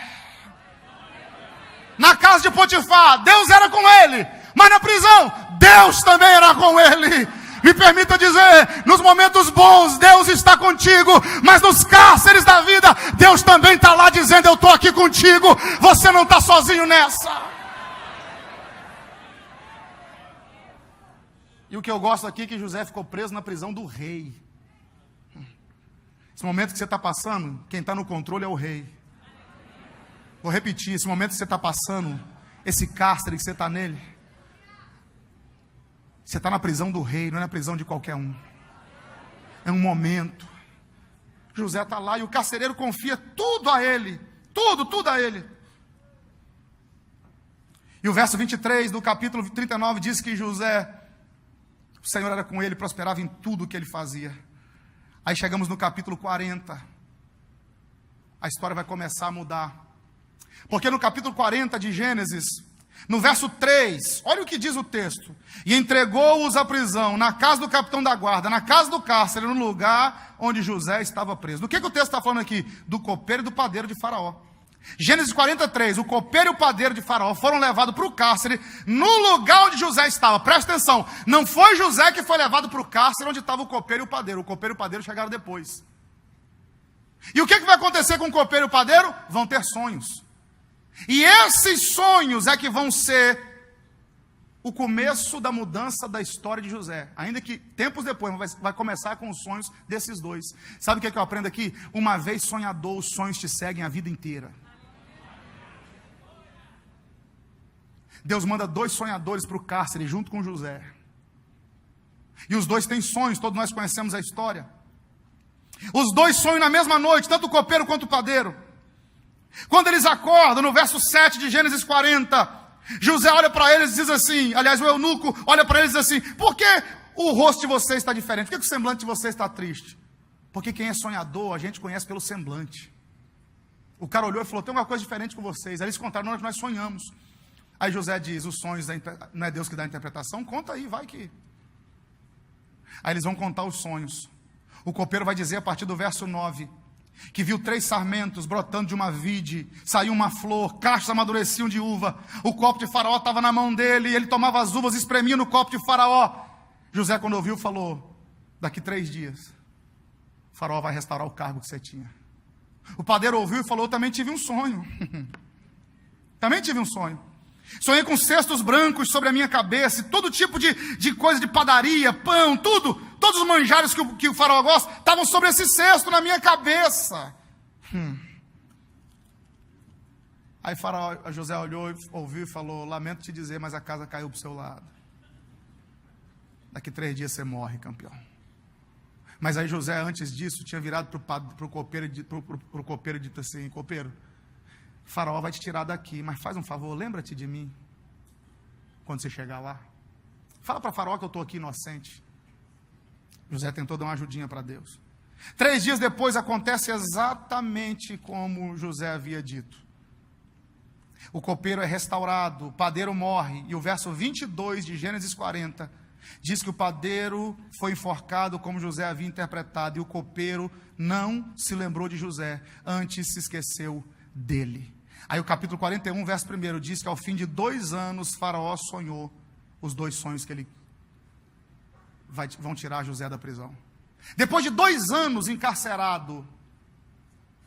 Na casa de Potifar, Deus era com ele. Mas na prisão, Deus também era com ele. Me permita dizer, nos momentos bons, Deus está contigo. Mas nos cárceres da vida, Deus também está lá dizendo, eu estou aqui contigo. Você não está sozinho nessa. E o que eu gosto aqui é que José ficou preso na prisão do rei. Esse momento que você está passando, quem está no controle é o rei. Vou repetir, esse momento que você está passando, esse cárcere que você está nele, você está na prisão do rei, não é na prisão de qualquer um. É um momento. José está lá e o carcereiro confia tudo a ele. tudo a ele. E o verso 23 do capítulo 39 diz que José, o Senhor era com ele, prosperava em tudo o que ele fazia. Aí chegamos no capítulo 40, a história vai começar a mudar. Porque no capítulo 40 de Gênesis, no verso 3, olha o que diz o texto. E entregou-os à prisão, na casa do capitão da guarda, na casa do cárcere, no lugar onde José estava preso. Do que o texto está falando aqui? Do copeiro e do padeiro de Faraó. Gênesis 43, o copeiro e o padeiro de Faraó foram levados para o cárcere, no lugar onde José estava. Presta atenção, não foi José que foi levado para o cárcere onde estava o copeiro e o padeiro chegaram depois. E o que vai acontecer com o copeiro e o padeiro? Vão ter sonhos. E esses sonhos é que vão ser o começo da mudança da história de José. Ainda que tempos depois vai começar com os sonhos desses dois. Sabe o que eu aprendo aqui? Uma vez sonhador, os sonhos te seguem a vida inteira. Deus manda 2 sonhadores para o cárcere junto com José. E os 2 têm sonhos, todos nós conhecemos a história. Os 2 sonham na mesma noite, tanto o copeiro quanto o padeiro. Quando eles acordam, no verso 7 de Gênesis 40, José olha para eles e diz assim, aliás, o eunuco olha para eles e diz assim: por que o rosto de vocês está diferente? Por que o semblante de vocês está triste? Porque quem é sonhador, a gente conhece pelo semblante. O cara olhou e falou: tem uma coisa diferente com vocês. Aí eles contaram: nós sonhamos. Aí José diz: os sonhos, não é Deus que dá a interpretação? Conta aí, vai que... Aí eles vão contar os sonhos. O copeiro vai dizer a partir do verso 9, que viu 3 sarmentos brotando de uma vide, saiu uma flor, cachos amadureciam de uva, o copo de Faraó estava na mão dele, e ele tomava as uvas e espremia no copo de Faraó. José, quando ouviu, falou: daqui 3 dias, Faraó vai restaurar o cargo que você tinha. O padeiro ouviu e falou: eu também tive um sonho. Também tive um sonho. Sonhei com cestos brancos sobre a minha cabeça, e todo tipo de coisa de padaria, pão, tudo, todos os manjares que o Faraó gosta, estavam sobre esse cesto na minha cabeça. Aí José olhou, ouviu e falou: lamento te dizer, mas a casa caiu para o seu lado. Daqui 3 dias você morre, campeão. Mas aí José, antes disso, tinha virado para o copeiro e dito assim: copeiro, Faraó vai te tirar daqui, mas faz um favor, lembra-te de mim quando você chegar lá. Fala para Faraó que eu estou aqui inocente. José tentou dar uma ajudinha para Deus. 3 dias depois acontece exatamente como José havia dito. O copeiro é restaurado, o padeiro morre, e o verso 22 de Gênesis 40 diz que o padeiro foi enforcado como José havia interpretado, e o copeiro não se lembrou de José, antes se esqueceu dele. Aí o capítulo 41, verso 1 diz que ao fim de 2 anos, Faraó sonhou os 2 sonhos que vão tirar José da prisão. Depois de 2 anos encarcerado,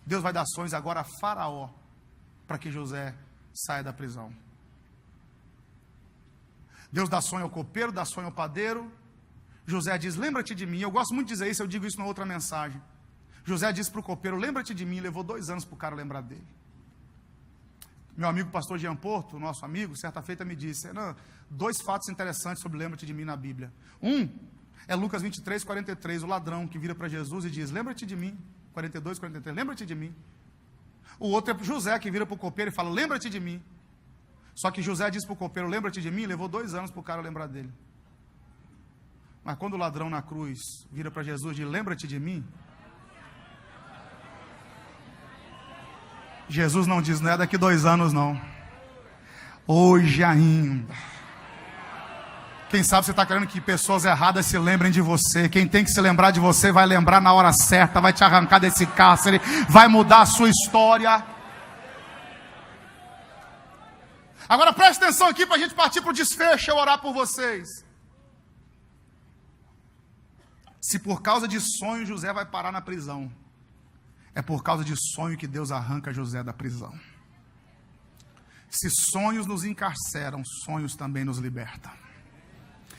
Deus vai dar sonhos agora a Faraó, para que José saia da prisão. Deus dá sonho ao copeiro, dá sonho ao padeiro. José diz: lembra-te de mim. Eu gosto muito de dizer isso, eu digo isso na outra mensagem. José disse para o copeiro: lembra-te de mim. Levou 2 anos para o cara lembrar dele. Meu amigo pastor Jean Porto, nosso amigo, certa feita me disse: 2 fatos interessantes sobre lembra-te de mim na Bíblia. Um é Lucas 23, 43, o ladrão que vira para Jesus e diz: lembra-te de mim. 42, 43, lembra-te de mim. O outro é José, que vira para o copeiro e fala: lembra-te de mim. Só que José disse para o copeiro: lembra-te de mim, levou 2 anos para o cara lembrar dele. Mas quando o ladrão na cruz vira para Jesus e diz: lembra-te de mim, Jesus não diz: não é daqui 2 anos não, hoje ainda. Quem sabe você está querendo que pessoas erradas se lembrem de você. Quem tem que se lembrar de você vai lembrar na hora certa, vai te arrancar desse cárcere, vai mudar a sua história. Agora preste atenção aqui para a gente partir para o desfecho, eu orar por vocês. Se por causa de sonho José vai parar na prisão, é por causa de sonho que Deus arranca José da prisão. Se sonhos nos encarceram, sonhos também nos libertam.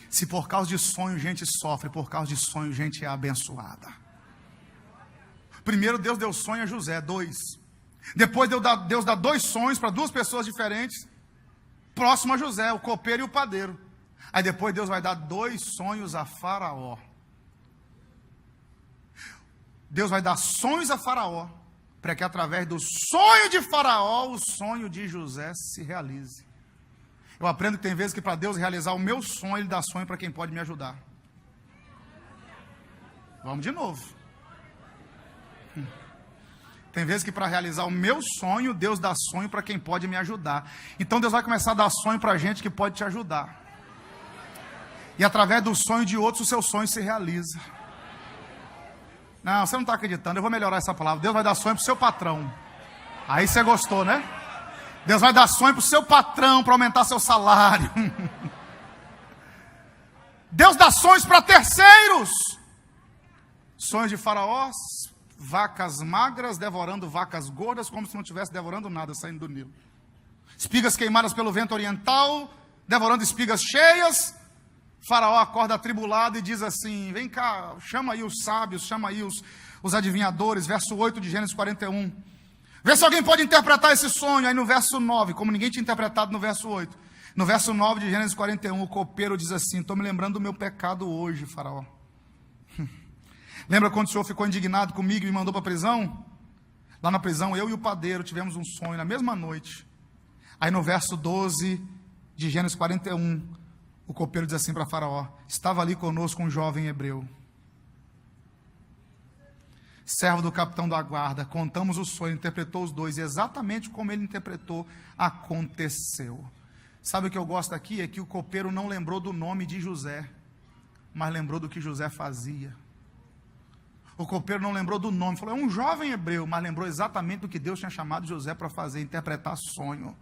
Se por causa de sonho gente sofre, por causa de sonho gente é abençoada. Primeiro Deus deu sonho a José, 2. Depois Deus dá 2 sonhos para 2 pessoas diferentes, próximo a José, o copeiro e o padeiro. Aí depois Deus vai dar 2 sonhos a Faraó. Deus vai dar sonhos a Faraó, para que através do sonho de Faraó, o sonho de José se realize. Eu aprendo que tem vezes que para Deus realizar o meu sonho, Ele dá sonho para quem pode me ajudar. Vamos de novo. Tem vezes que para realizar o meu sonho, Deus dá sonho para quem pode me ajudar. Então Deus vai começar a dar sonho para gente que pode te ajudar. E através do sonho de outros, o seu sonho se realiza. Não, você não está acreditando, eu vou melhorar essa palavra. Deus vai dar sonho para o seu patrão. Aí você gostou, né? Deus vai dar sonho para o seu patrão, para aumentar seu salário. Deus dá sonhos para terceiros. Sonhos de Faraó, vacas magras devorando vacas gordas, como se não estivesse devorando nada saindo do Nilo. Espigas queimadas pelo vento oriental, devorando espigas cheias. Faraó acorda atribulado e diz assim: vem cá, chama aí os sábios, chama aí os adivinhadores. Verso 8 de Gênesis 41. Vê se alguém pode interpretar esse sonho. Aí no verso 9, como ninguém tinha interpretado no verso 8. No verso 9 de Gênesis 41, o copeiro diz assim: estou me lembrando do meu pecado hoje, Faraó. Lembra quando o senhor ficou indignado comigo e me mandou para a prisão? Lá na prisão, eu e o padeiro tivemos um sonho na mesma noite. Aí no verso 12 de Gênesis 41, o copeiro diz assim para Faraó: estava ali conosco um jovem hebreu, servo do capitão da guarda. Contamos o sonho, interpretou os dois, e exatamente como ele interpretou, aconteceu. Sabe o que eu gosto aqui? É que o copeiro não lembrou do nome de José, mas lembrou do que José fazia. O copeiro não lembrou do nome, falou: é um jovem hebreu, mas lembrou exatamente do que Deus tinha chamado José para fazer, interpretar sonho.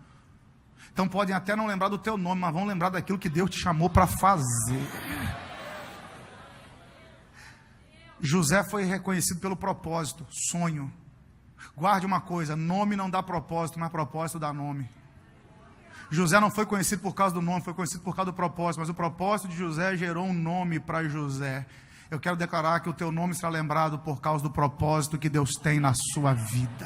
Então podem até não lembrar do teu nome, mas vão lembrar daquilo que Deus te chamou para fazer. José foi reconhecido pelo propósito, sonho. Guarde uma coisa: nome não dá propósito, mas propósito dá nome. José não foi conhecido por causa do nome, foi conhecido por causa do propósito, mas o propósito de José gerou um nome para José. Eu quero declarar que o teu nome será lembrado por causa do propósito que Deus tem na sua vida.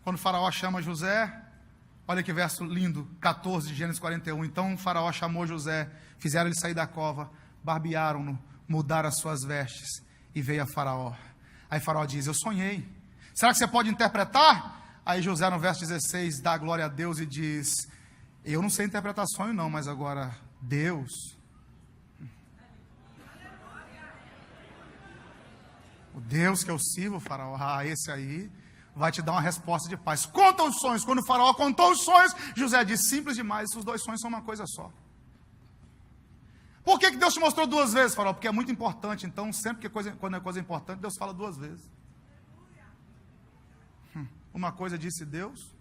Quando o Faraó chama José, olha que verso lindo, 14 de Gênesis 41. Então o Faraó chamou José, fizeram ele sair da cova, barbearam-no, mudaram as suas vestes, e veio a Faraó. Aí Faraó diz: eu sonhei. Será que você pode interpretar? Aí José, no verso 16, dá glória a Deus e diz: eu não sei interpretar sonho não, mas agora Deus. O Deus que eu sirvo, Faraó, esse aí vai te dar uma resposta de paz. Conta os sonhos. Quando o Faraó contou os sonhos, José disse: simples demais, os dois sonhos são uma coisa só. Por que Deus te mostrou duas vezes, Faraó? Porque é muito importante. Então sempre quando é coisa importante, Deus fala duas vezes. Uma coisa disse Deus,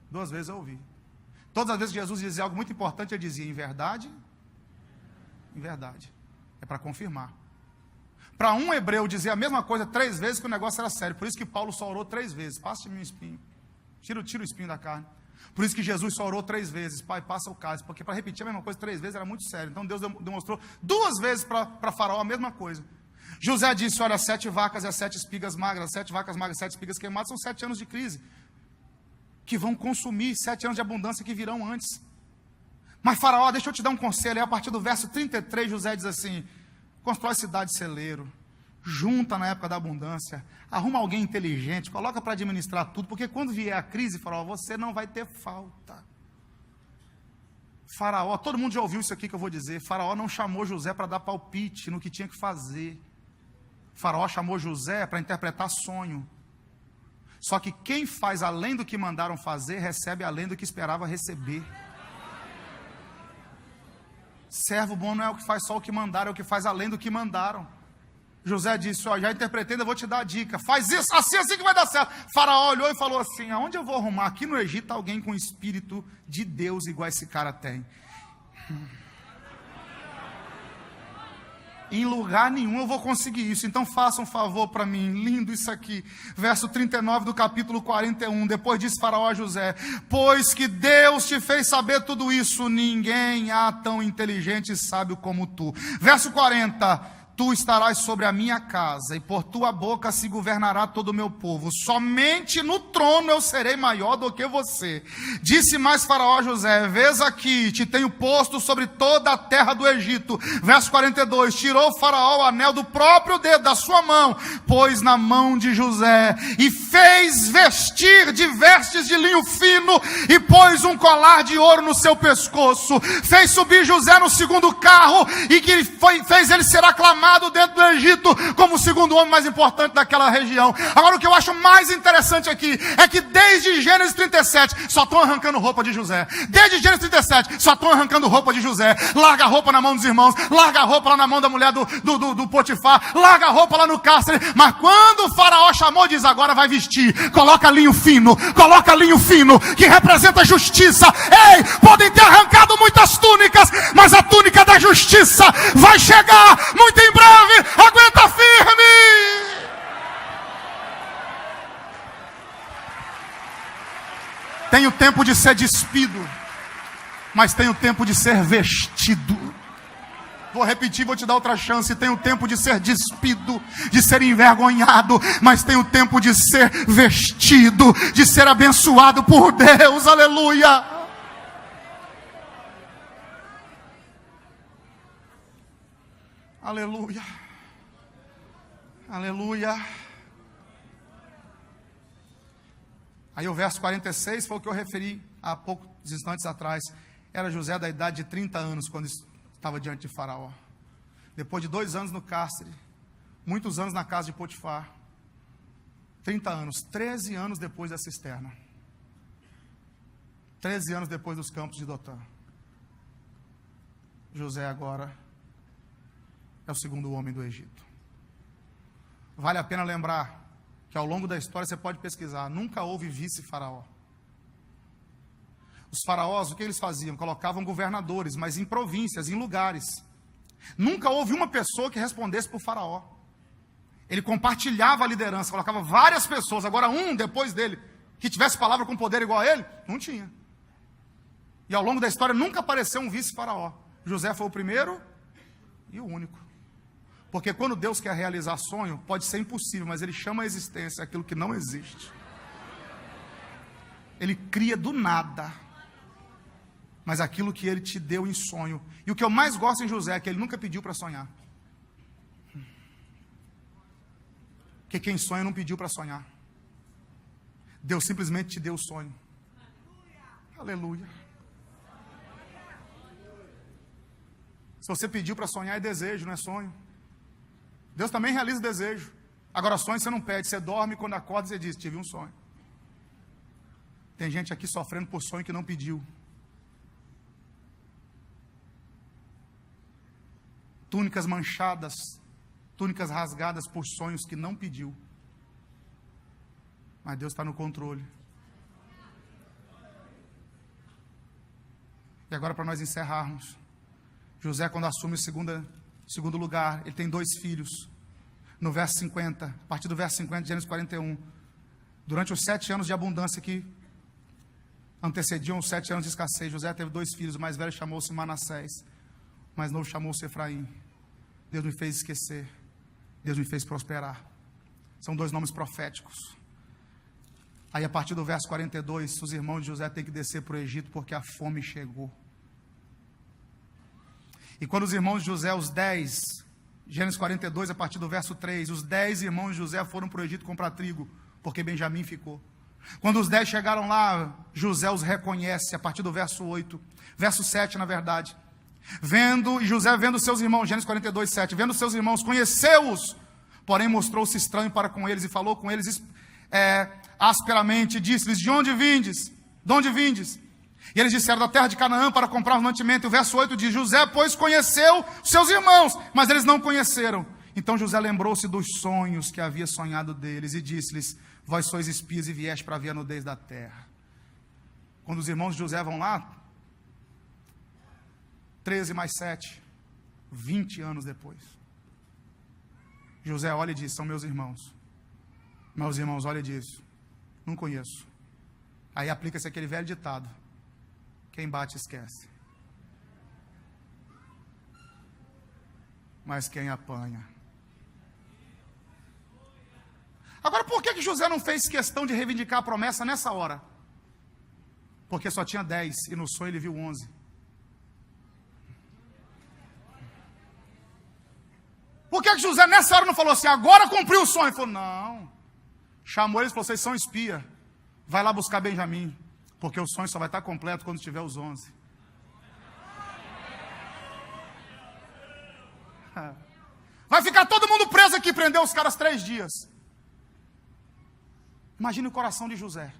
duas vezes eu ouvi. Todas as vezes que Jesus dizia algo muito importante, ele dizia: em verdade, em verdade. É para confirmar. Para um hebreu dizer a mesma coisa 3 vezes, que o negócio era sério. Por isso que Paulo só orou 3 vezes: passa-me um espinho, tira o espinho da carne. Por isso que Jesus só orou 3 vezes: Pai, passa o cálice. Porque para repetir a mesma coisa 3 vezes era muito sério. Então Deus demonstrou 2 vezes para Faraó a mesma coisa. José disse: olha, 7 vacas e as 7 espigas magras, 7 vacas magras, 7 espigas queimadas, são 7 anos de crise, que vão consumir 7 anos de abundância que virão antes. Mas Faraó, deixa eu te dar um conselho. Aí a partir do verso 33, José diz assim: constrói cidade celeiro, junta na época da abundância, arruma alguém inteligente, coloca para administrar tudo, porque quando vier a crise, Faraó, você não vai ter falta. Faraó, todo mundo já ouviu isso aqui que eu vou dizer: Faraó não chamou José para dar palpite no que tinha que fazer. Faraó chamou José para interpretar sonho. Só que quem faz além do que mandaram fazer, recebe além do que esperava receber. Servo bom não é o que faz só o que mandaram, é o que faz além do que mandaram. José disse: ó, já interpretei, eu vou te dar a dica. Faz isso, assim que vai dar certo. Faraó olhou e falou assim: aonde eu vou arrumar? Aqui no Egito alguém com espírito de Deus igual esse cara tem. Em lugar nenhum eu vou conseguir isso. Então faça um favor para mim. Lindo isso aqui. Verso 39 do capítulo 41. Depois disse Faraó a José: pois que Deus te fez saber tudo isso, ninguém há tão inteligente e sábio como tu. Verso 40. tu estarás sobre a minha casa, e por tua boca se governará todo o meu povo. Somente no trono eu serei maior do que você. Disse mais Faraó a José: vês aqui, te tenho posto sobre toda a terra do Egito. Verso 42, tirou Faraó o anel do próprio dedo da sua mão, pôs na mão de José, e fez vestir de vestes de linho fino, e pôs um colar de ouro no seu pescoço. Fez subir José no segundo carro, e que fez ele ser aclamado dentro do Egito como o segundo homem mais importante daquela região. Agora, o que eu acho mais interessante aqui é que desde Gênesis 37 só estão arrancando roupa de José. Desde Gênesis 37 só estão arrancando roupa de José. Larga a roupa na mão dos irmãos, larga a roupa lá na mão da mulher do Potifar, larga a roupa lá no cárcere. Mas quando o Faraó chamou, diz: agora vai vestir, coloca linho fino, que representa justiça. Ei, podem ter arrancado muitas túnicas, mas a túnica da justiça vai chegar muito em breve. Aguenta firme. Tem o tempo de ser despido, mas tem o tempo de ser vestido. Vou repetir, vou te dar outra chance. Tem o tempo de ser despido, de ser envergonhado, mas tem o tempo de ser vestido, de ser abençoado por Deus. Aleluia. Aleluia. Aleluia. Aí o verso 46 foi o que eu referi há poucos instantes atrás. Era José da idade de 30 anos quando estava diante de Faraó. Depois de 2 anos no cárcere, muitos anos na casa de Potifar, 30 anos, 13 anos depois da cisterna, 13 anos depois dos campos de Dotã, José agora é o segundo homem do Egito. Vale a pena lembrar que ao longo da história, você pode pesquisar, nunca houve vice-faraó. Os faraós, o que eles faziam? Colocavam governadores, mas em províncias, em lugares. Nunca houve uma pessoa que respondesse por faraó. Ele compartilhava a liderança, colocava várias pessoas. Agora um, depois dele, que tivesse palavra com poder igual a ele, não tinha. E ao longo da história, nunca apareceu um vice-faraó. José foi o primeiro e o único. Porque quando Deus quer realizar sonho, pode ser impossível, mas Ele chama a existência aquilo que não existe. Ele cria do nada, mas aquilo que Ele te deu em sonho. E o que eu mais gosto em José é que ele nunca pediu para sonhar. Porque quem sonha não pediu para sonhar. Deus simplesmente te deu o sonho. Aleluia. Se você pediu para sonhar, é desejo, não é sonho. Deus também realiza o desejo. Agora, sonho você não pede. Você dorme, quando acorda você diz: tive um sonho. Tem gente aqui sofrendo por sonho que não pediu. Túnicas manchadas, túnicas rasgadas por sonhos que não pediu. Mas Deus está no controle. E agora, para nós encerrarmos, José, quando assume o segundo lugar, ele tem 2 filhos. No verso 50, a partir do verso 50 de Gênesis 41, durante os 7 anos de abundância que antecediam os 7 anos de escassez, José teve 2 filhos. O mais velho chamou-se Manassés, o mais novo chamou-se Efraim. Deus me fez esquecer, Deus me fez prosperar. São 2 nomes proféticos. Aí, a partir do verso 42, os irmãos de José têm que descer para o Egito porque a fome chegou. E quando os irmãos de José, os 10, Gênesis 42, a partir do verso 3, os 10 irmãos de José foram para o Egito comprar trigo, porque Benjamim ficou. Quando os 10 chegaram lá, José os reconhece, a partir do verso 8, verso 7, na verdade. José vendo seus irmãos, Gênesis 42, 7, vendo seus irmãos, conheceu-os, porém mostrou-se estranho para com eles e falou com eles asperamente, disse-lhes: de onde vindes? De onde vindes? E eles disseram: da terra de Canaã, para comprar o mantimento. E o verso 8 diz: José, pois, conheceu seus irmãos, mas eles não conheceram. Então José lembrou-se dos sonhos que havia sonhado deles e disse-lhes: vós sois espias e vieste para ver a nudez da terra. Quando os irmãos de José vão lá, 13 mais 7, 20 anos depois, José olha e diz: são meus irmãos. Meus irmãos olham e diz: não conheço. Aí aplica-se aquele velho ditado: quem bate esquece. mas quem apanha. Agora, por que José não fez questão de reivindicar a promessa nessa hora? Porque só tinha 10 e no sonho ele viu 11. Por que José nessa hora não falou assim, agora cumpriu o sonho? Ele falou, não. Chamou eles e falou, vocês são espia. Vai lá buscar Benjamim, porque o sonho só vai estar completo quando tiver os 11. Vai ficar todo mundo preso aqui, prendeu os caras 3 dias. Imagine o coração de José.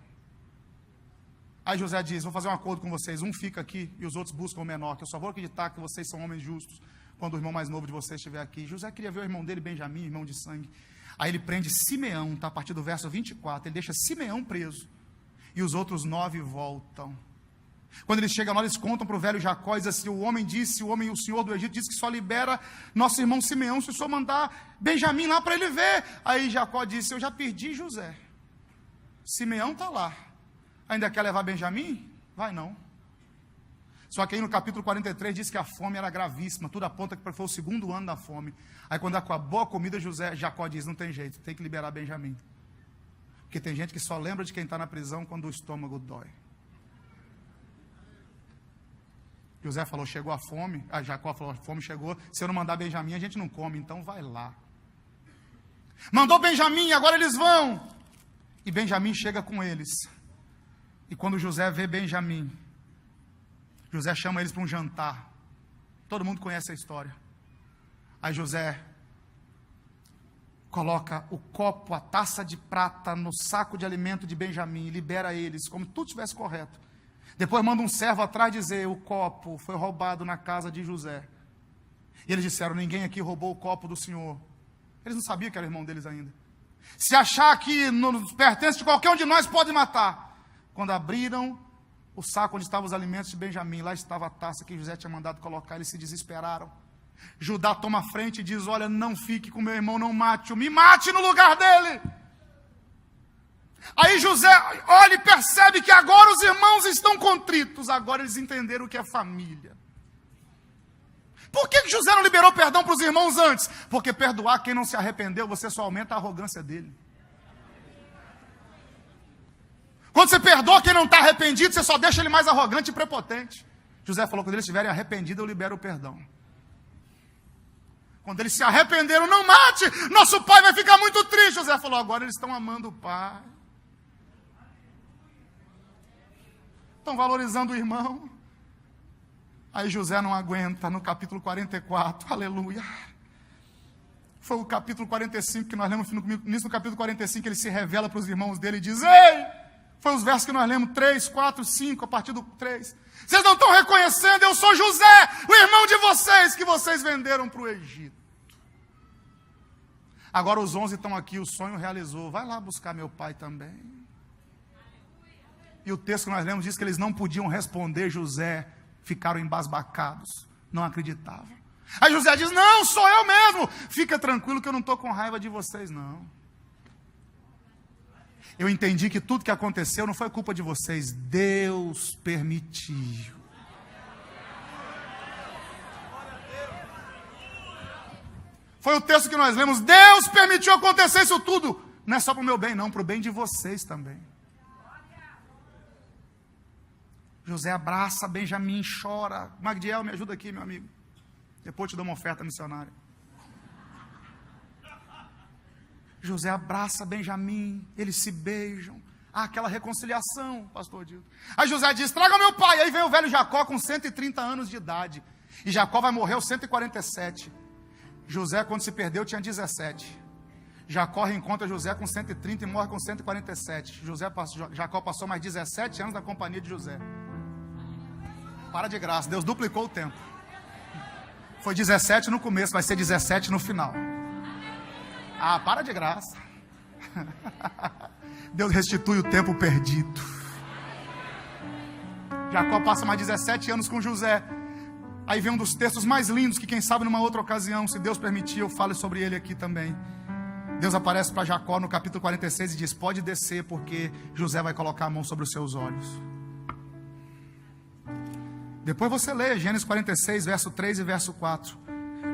Aí José diz, vou fazer um acordo com vocês, um fica aqui e os outros buscam o menor, que eu só vou acreditar que vocês são homens justos quando o irmão mais novo de vocês estiver aqui. José queria ver o irmão dele, Benjamim, irmão de sangue. Aí ele prende Simeão, tá, a partir do verso 24, ele deixa Simeão preso, e os outros 9 voltam. Quando eles chegam lá, eles contam para o velho Jacó, e diz assim, o senhor do Egito disse que só libera nosso irmão Simeão se o senhor mandar Benjamim lá para ele ver. Aí Jacó disse, eu já perdi José, Simeão está lá, ainda quer levar Benjamim? Vai não. Só que aí no capítulo 43 diz que a fome era gravíssima, tudo aponta que foi o 2º ano da fome. Aí quando acabou a comida, Jacó diz, não tem jeito, tem que liberar Benjamim. Porque tem gente que só lembra de quem está na prisão quando o estômago dói. José falou, chegou a fome. Jacó falou, a fome chegou, se eu não mandar Benjamim, a gente não come, então vai lá. Mandou Benjamim, agora eles vão. E Benjamim chega com eles. E quando José vê Benjamim, José chama eles para um jantar. Todo mundo conhece a história. Aí José coloca o copo, a taça de prata no saco de alimento de Benjamim e libera eles, como se tudo estivesse correto. Depois manda um servo atrás dizer, o copo foi roubado na casa de José. E eles disseram, ninguém aqui roubou o copo do senhor. Eles não sabiam que era irmão deles ainda. Se achar que nos pertence de qualquer um de nós, pode matar. Quando abriram o saco onde estavam os alimentos de Benjamim, lá estava a taça que José tinha mandado colocar, eles se desesperaram. Judá toma a frente e diz, olha, não fique com meu irmão, não mate-o, me mate no lugar dele. Aí José olha e percebe que agora os irmãos estão contritos, agora eles entenderam o que é família. Por que José não liberou perdão para os irmãos antes? Porque perdoar quem não se arrependeu, você só aumenta a arrogância dele. Quando você perdoa quem não está arrependido, você só deixa ele mais arrogante e prepotente. José falou, quando eles estiverem arrependidos, eu libero o perdão. Quando eles se arrependeram, não mate, nosso pai vai ficar muito triste. José falou, agora eles estão amando o pai. Estão valorizando o irmão. Aí José não aguenta, no capítulo 44, aleluia. Foi o capítulo 45 que nós lemos, nisso no capítulo 45 ele se revela para os irmãos dele e diz, ei, foi os versos que nós lemos, 3, 4, 5, a partir do 3. Vocês não estão reconhecendo, eu sou José, o irmão de vocês, que vocês venderam para o Egito. Agora os 11 estão aqui, o sonho realizou, vai lá buscar meu pai também. E o texto que nós lemos diz que eles não podiam responder José, ficaram embasbacados, não acreditavam. Aí José diz, não, sou eu mesmo, fica tranquilo que eu não estou com raiva de vocês, não. Eu entendi que tudo que aconteceu não foi culpa de vocês, Deus permitiu. Foi o texto que nós lemos, Deus permitiu acontecer isso tudo, não é só para o meu bem não, para o bem de vocês também. José abraça Benjamim, chora. Magdiel, me ajuda aqui, meu amigo. Depois eu te dou uma oferta missionária. José abraça Benjamim, eles se beijam. Aquela reconciliação, pastor Dildo. Aí José diz, traga meu pai. Aí vem o velho Jacó com 130 anos de idade. E Jacó vai morrer aos 147. José, quando se perdeu, tinha 17. Jacó reencontra José com 130 e morre com 147. Jacó passou mais 17 anos na companhia de José. Para de graça, Deus duplicou o tempo. Foi 17 no começo, vai ser 17 no final. Ah, para de graça. Deus restitui o tempo perdido. Jacó passa mais 17 anos com José. Aí vem um dos textos mais lindos, que quem sabe numa outra ocasião, se Deus permitir, eu falo sobre ele aqui também. Deus aparece para Jacó no capítulo 46 e diz, pode descer, porque José vai colocar a mão sobre os seus olhos. Depois você lê Gênesis 46, verso 3 e verso 4.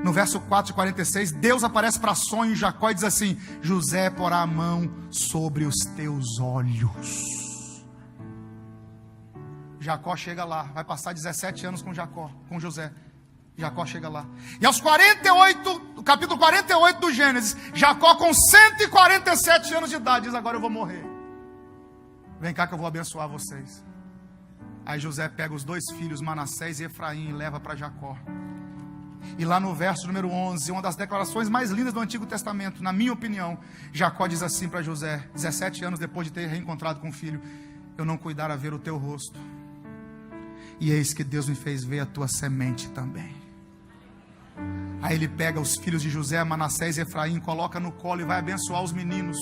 No verso 4 de 46, Deus aparece para sonho em Jacó e diz assim: José porá a mão sobre os teus olhos. Jacó chega lá, vai passar 17 anos com José. Jacó chega lá. E aos 48, capítulo 48 do Gênesis, Jacó com 147 anos de idade diz: agora eu vou morrer. Vem cá que eu vou abençoar vocês. Aí José pega os 2 filhos, Manassés e Efraim, e leva para Jacó. E lá no verso número 11, uma das declarações mais lindas do Antigo Testamento, na minha opinião, Jacó diz assim para José, 17 anos depois de ter reencontrado com o filho: eu não cuidara ver o teu rosto, e eis que Deus me fez ver a tua semente também. Aí ele pega os filhos de José, Manassés e Efraim, coloca no colo e vai abençoar os meninos.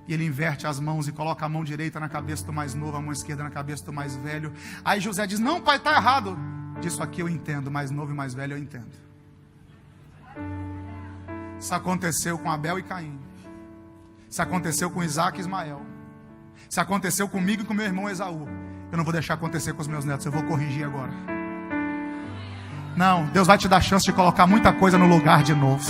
E ele inverte as mãos e coloca a mão direita na cabeça do mais novo, a mão esquerda na cabeça do mais velho. Aí José diz: não, pai, está errado. Disso aqui eu entendo, mais novo e mais velho eu entendo. Isso aconteceu com Abel e Caim. Isso aconteceu com Isaac e Ismael. Isso aconteceu comigo e com meu irmão Esaú. Eu não vou deixar acontecer com os meus netos, eu vou corrigir agora. Não, Deus vai te dar chance de colocar muita coisa no lugar de novo.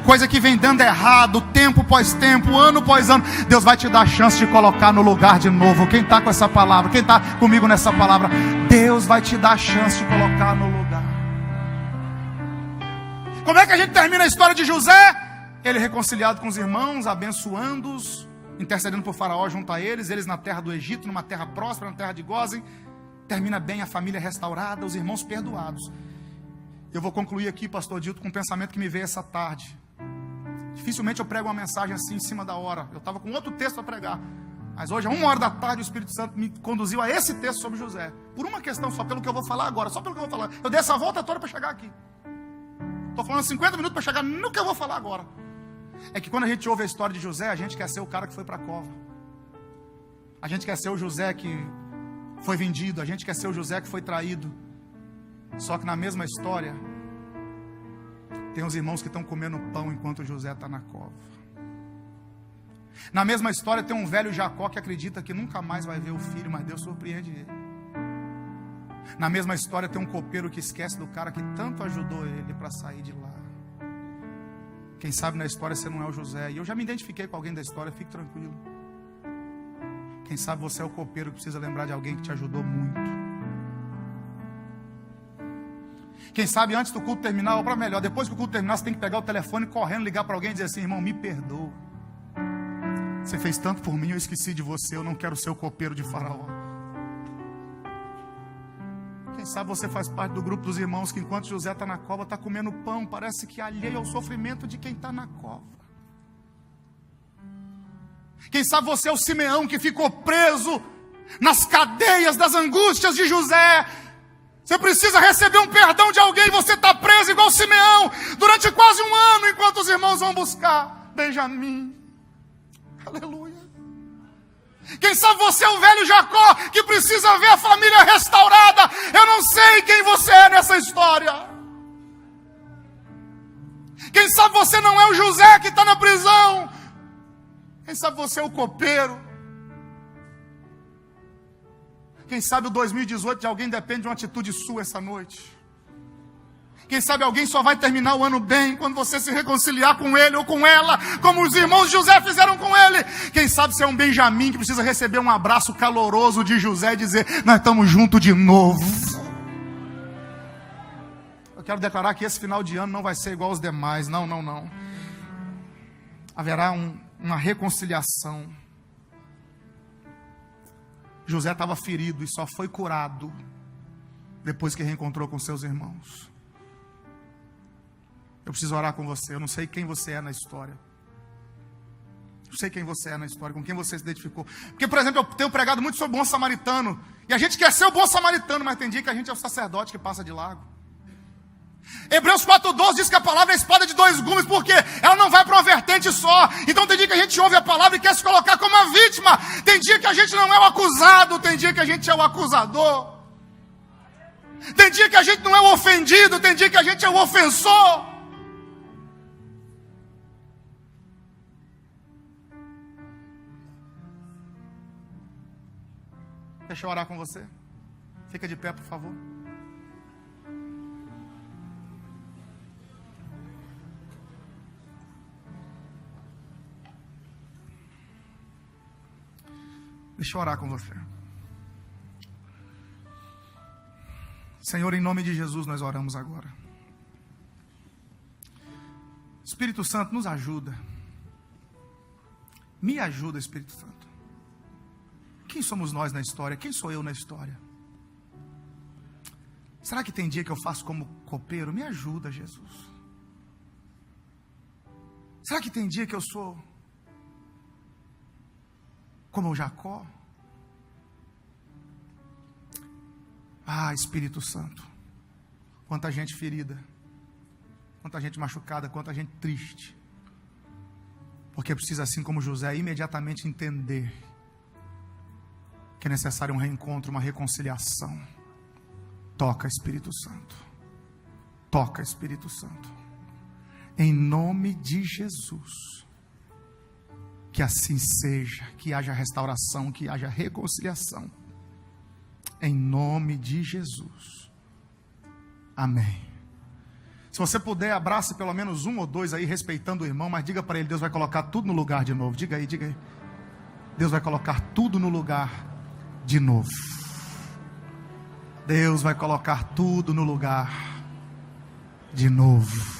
Coisa que vem dando errado, tempo após tempo, ano após ano, Deus vai te dar chance de colocar no lugar de novo. Quem está com essa palavra? Quem está comigo nessa palavra? Deus vai te dar chance de colocar no lugar. Como é que a gente termina a história de José? Ele reconciliado com os irmãos, abençoando-os, intercedendo por Faraó junto a eles na terra do Egito, numa terra próspera, na terra de Gósen. Termina bem, a família restaurada, os irmãos perdoados. Eu vou concluir aqui, pastor Dilton, com um pensamento que me veio essa tarde. Dificilmente eu prego uma mensagem assim em cima da hora. Eu estava com outro texto a pregar, mas hoje, às 1h da tarde, o Espírito Santo me conduziu a esse texto sobre José. Por uma questão, só pelo que eu vou falar agora, só pelo que eu vou falar. Eu dei essa volta toda para chegar aqui. Estou falando 50 minutos para chegar no que eu vou falar agora. É que quando a gente ouve a história de José, a gente quer ser o cara que foi para a cova. A gente quer ser o José que foi vendido. A gente quer ser o José que foi traído. Só que na mesma história, tem os irmãos que estão comendo pão enquanto José está na cova. Na mesma história tem um velho Jacó que acredita que nunca mais vai ver o filho, mas Deus surpreende ele. Na mesma história tem um copeiro que esquece do cara que tanto ajudou ele para sair de lá. Quem sabe na história você não é o José. E eu já me identifiquei com alguém da história, fique tranquilo. Quem sabe você é o copeiro que precisa lembrar de alguém que te ajudou muito. Quem sabe antes do culto terminar, ou para melhor, depois que o culto terminar, você tem que pegar o telefone correndo, ligar para alguém e dizer assim: irmão, me perdoa. Você fez tanto por mim, eu esqueci de você, eu não quero ser o copeiro de Faraó. Quem sabe você faz parte do grupo dos irmãos que enquanto José está na cova, está comendo pão, parece que alheio ao sofrimento de quem está na cova. Quem sabe você é o Simeão que ficou preso nas cadeias das angústias de José. Você precisa receber um perdão de alguém, você está preso igual Simeão, durante quase 1 ano, enquanto os irmãos vão buscar Benjamim. Aleluia. Quem sabe você é o velho Jacó, que precisa ver a família restaurada. Eu não sei quem você é nessa história. Quem sabe você não é o José que está na prisão. Quem sabe você é o copeiro. Quem sabe o 2018 de alguém depende de uma atitude sua essa noite. Quem sabe alguém só vai terminar o ano bem quando você se reconciliar com ele ou com ela, como os irmãos de José fizeram com ele. Quem sabe você é um Benjamim que precisa receber um abraço caloroso de José e dizer: nós estamos juntos de novo. Eu quero declarar que esse final de ano não vai ser igual aos demais. Não. Haverá uma reconciliação. José estava ferido e só foi curado depois que reencontrou com seus irmãos. Eu preciso orar com você. Eu não sei quem você é na história. Não sei quem você é na história, com quem você se identificou. Porque, por exemplo, eu tenho pregado muito sobre o bom samaritano. E a gente quer ser o bom samaritano, mas tem dia que a gente é o sacerdote que passa de largo. Hebreus 4:12 diz que a palavra é a espada de 2 gumes, porque ela não vai para uma vertente só. Então tem dia que a gente ouve a palavra e quer se colocar como uma vítima. Tem dia que a gente não é o acusado, tem dia que a gente é o acusador. Tem dia que a gente não é o ofendido, tem dia que a gente é o ofensor. Deixa eu orar com você. Fica de pé, por favor. Deixa eu orar com você. Senhor, em nome de Jesus nós oramos agora. Espírito Santo, nos ajuda. Me ajuda, Espírito Santo. Quem somos nós na história? Quem sou eu na história? Será que tem dia que eu faço como copeiro? Me ajuda, Jesus. Será que tem dia que eu sou como o Jacó? Ah, Espírito Santo, quanta gente ferida, quanta gente machucada, quanta gente triste, porque precisa, assim como José, imediatamente entender que é necessário um reencontro, uma reconciliação. Toca, Espírito Santo, toca, Espírito Santo, em nome de Jesus, que assim seja, que haja restauração, que haja reconciliação, em nome de Jesus, amém. Se você puder, abrace pelo menos um ou dois aí, respeitando o irmão, mas diga para ele, Deus vai colocar tudo no lugar de novo, diga aí, Deus vai colocar tudo no lugar de novo, Deus vai colocar tudo no lugar de novo.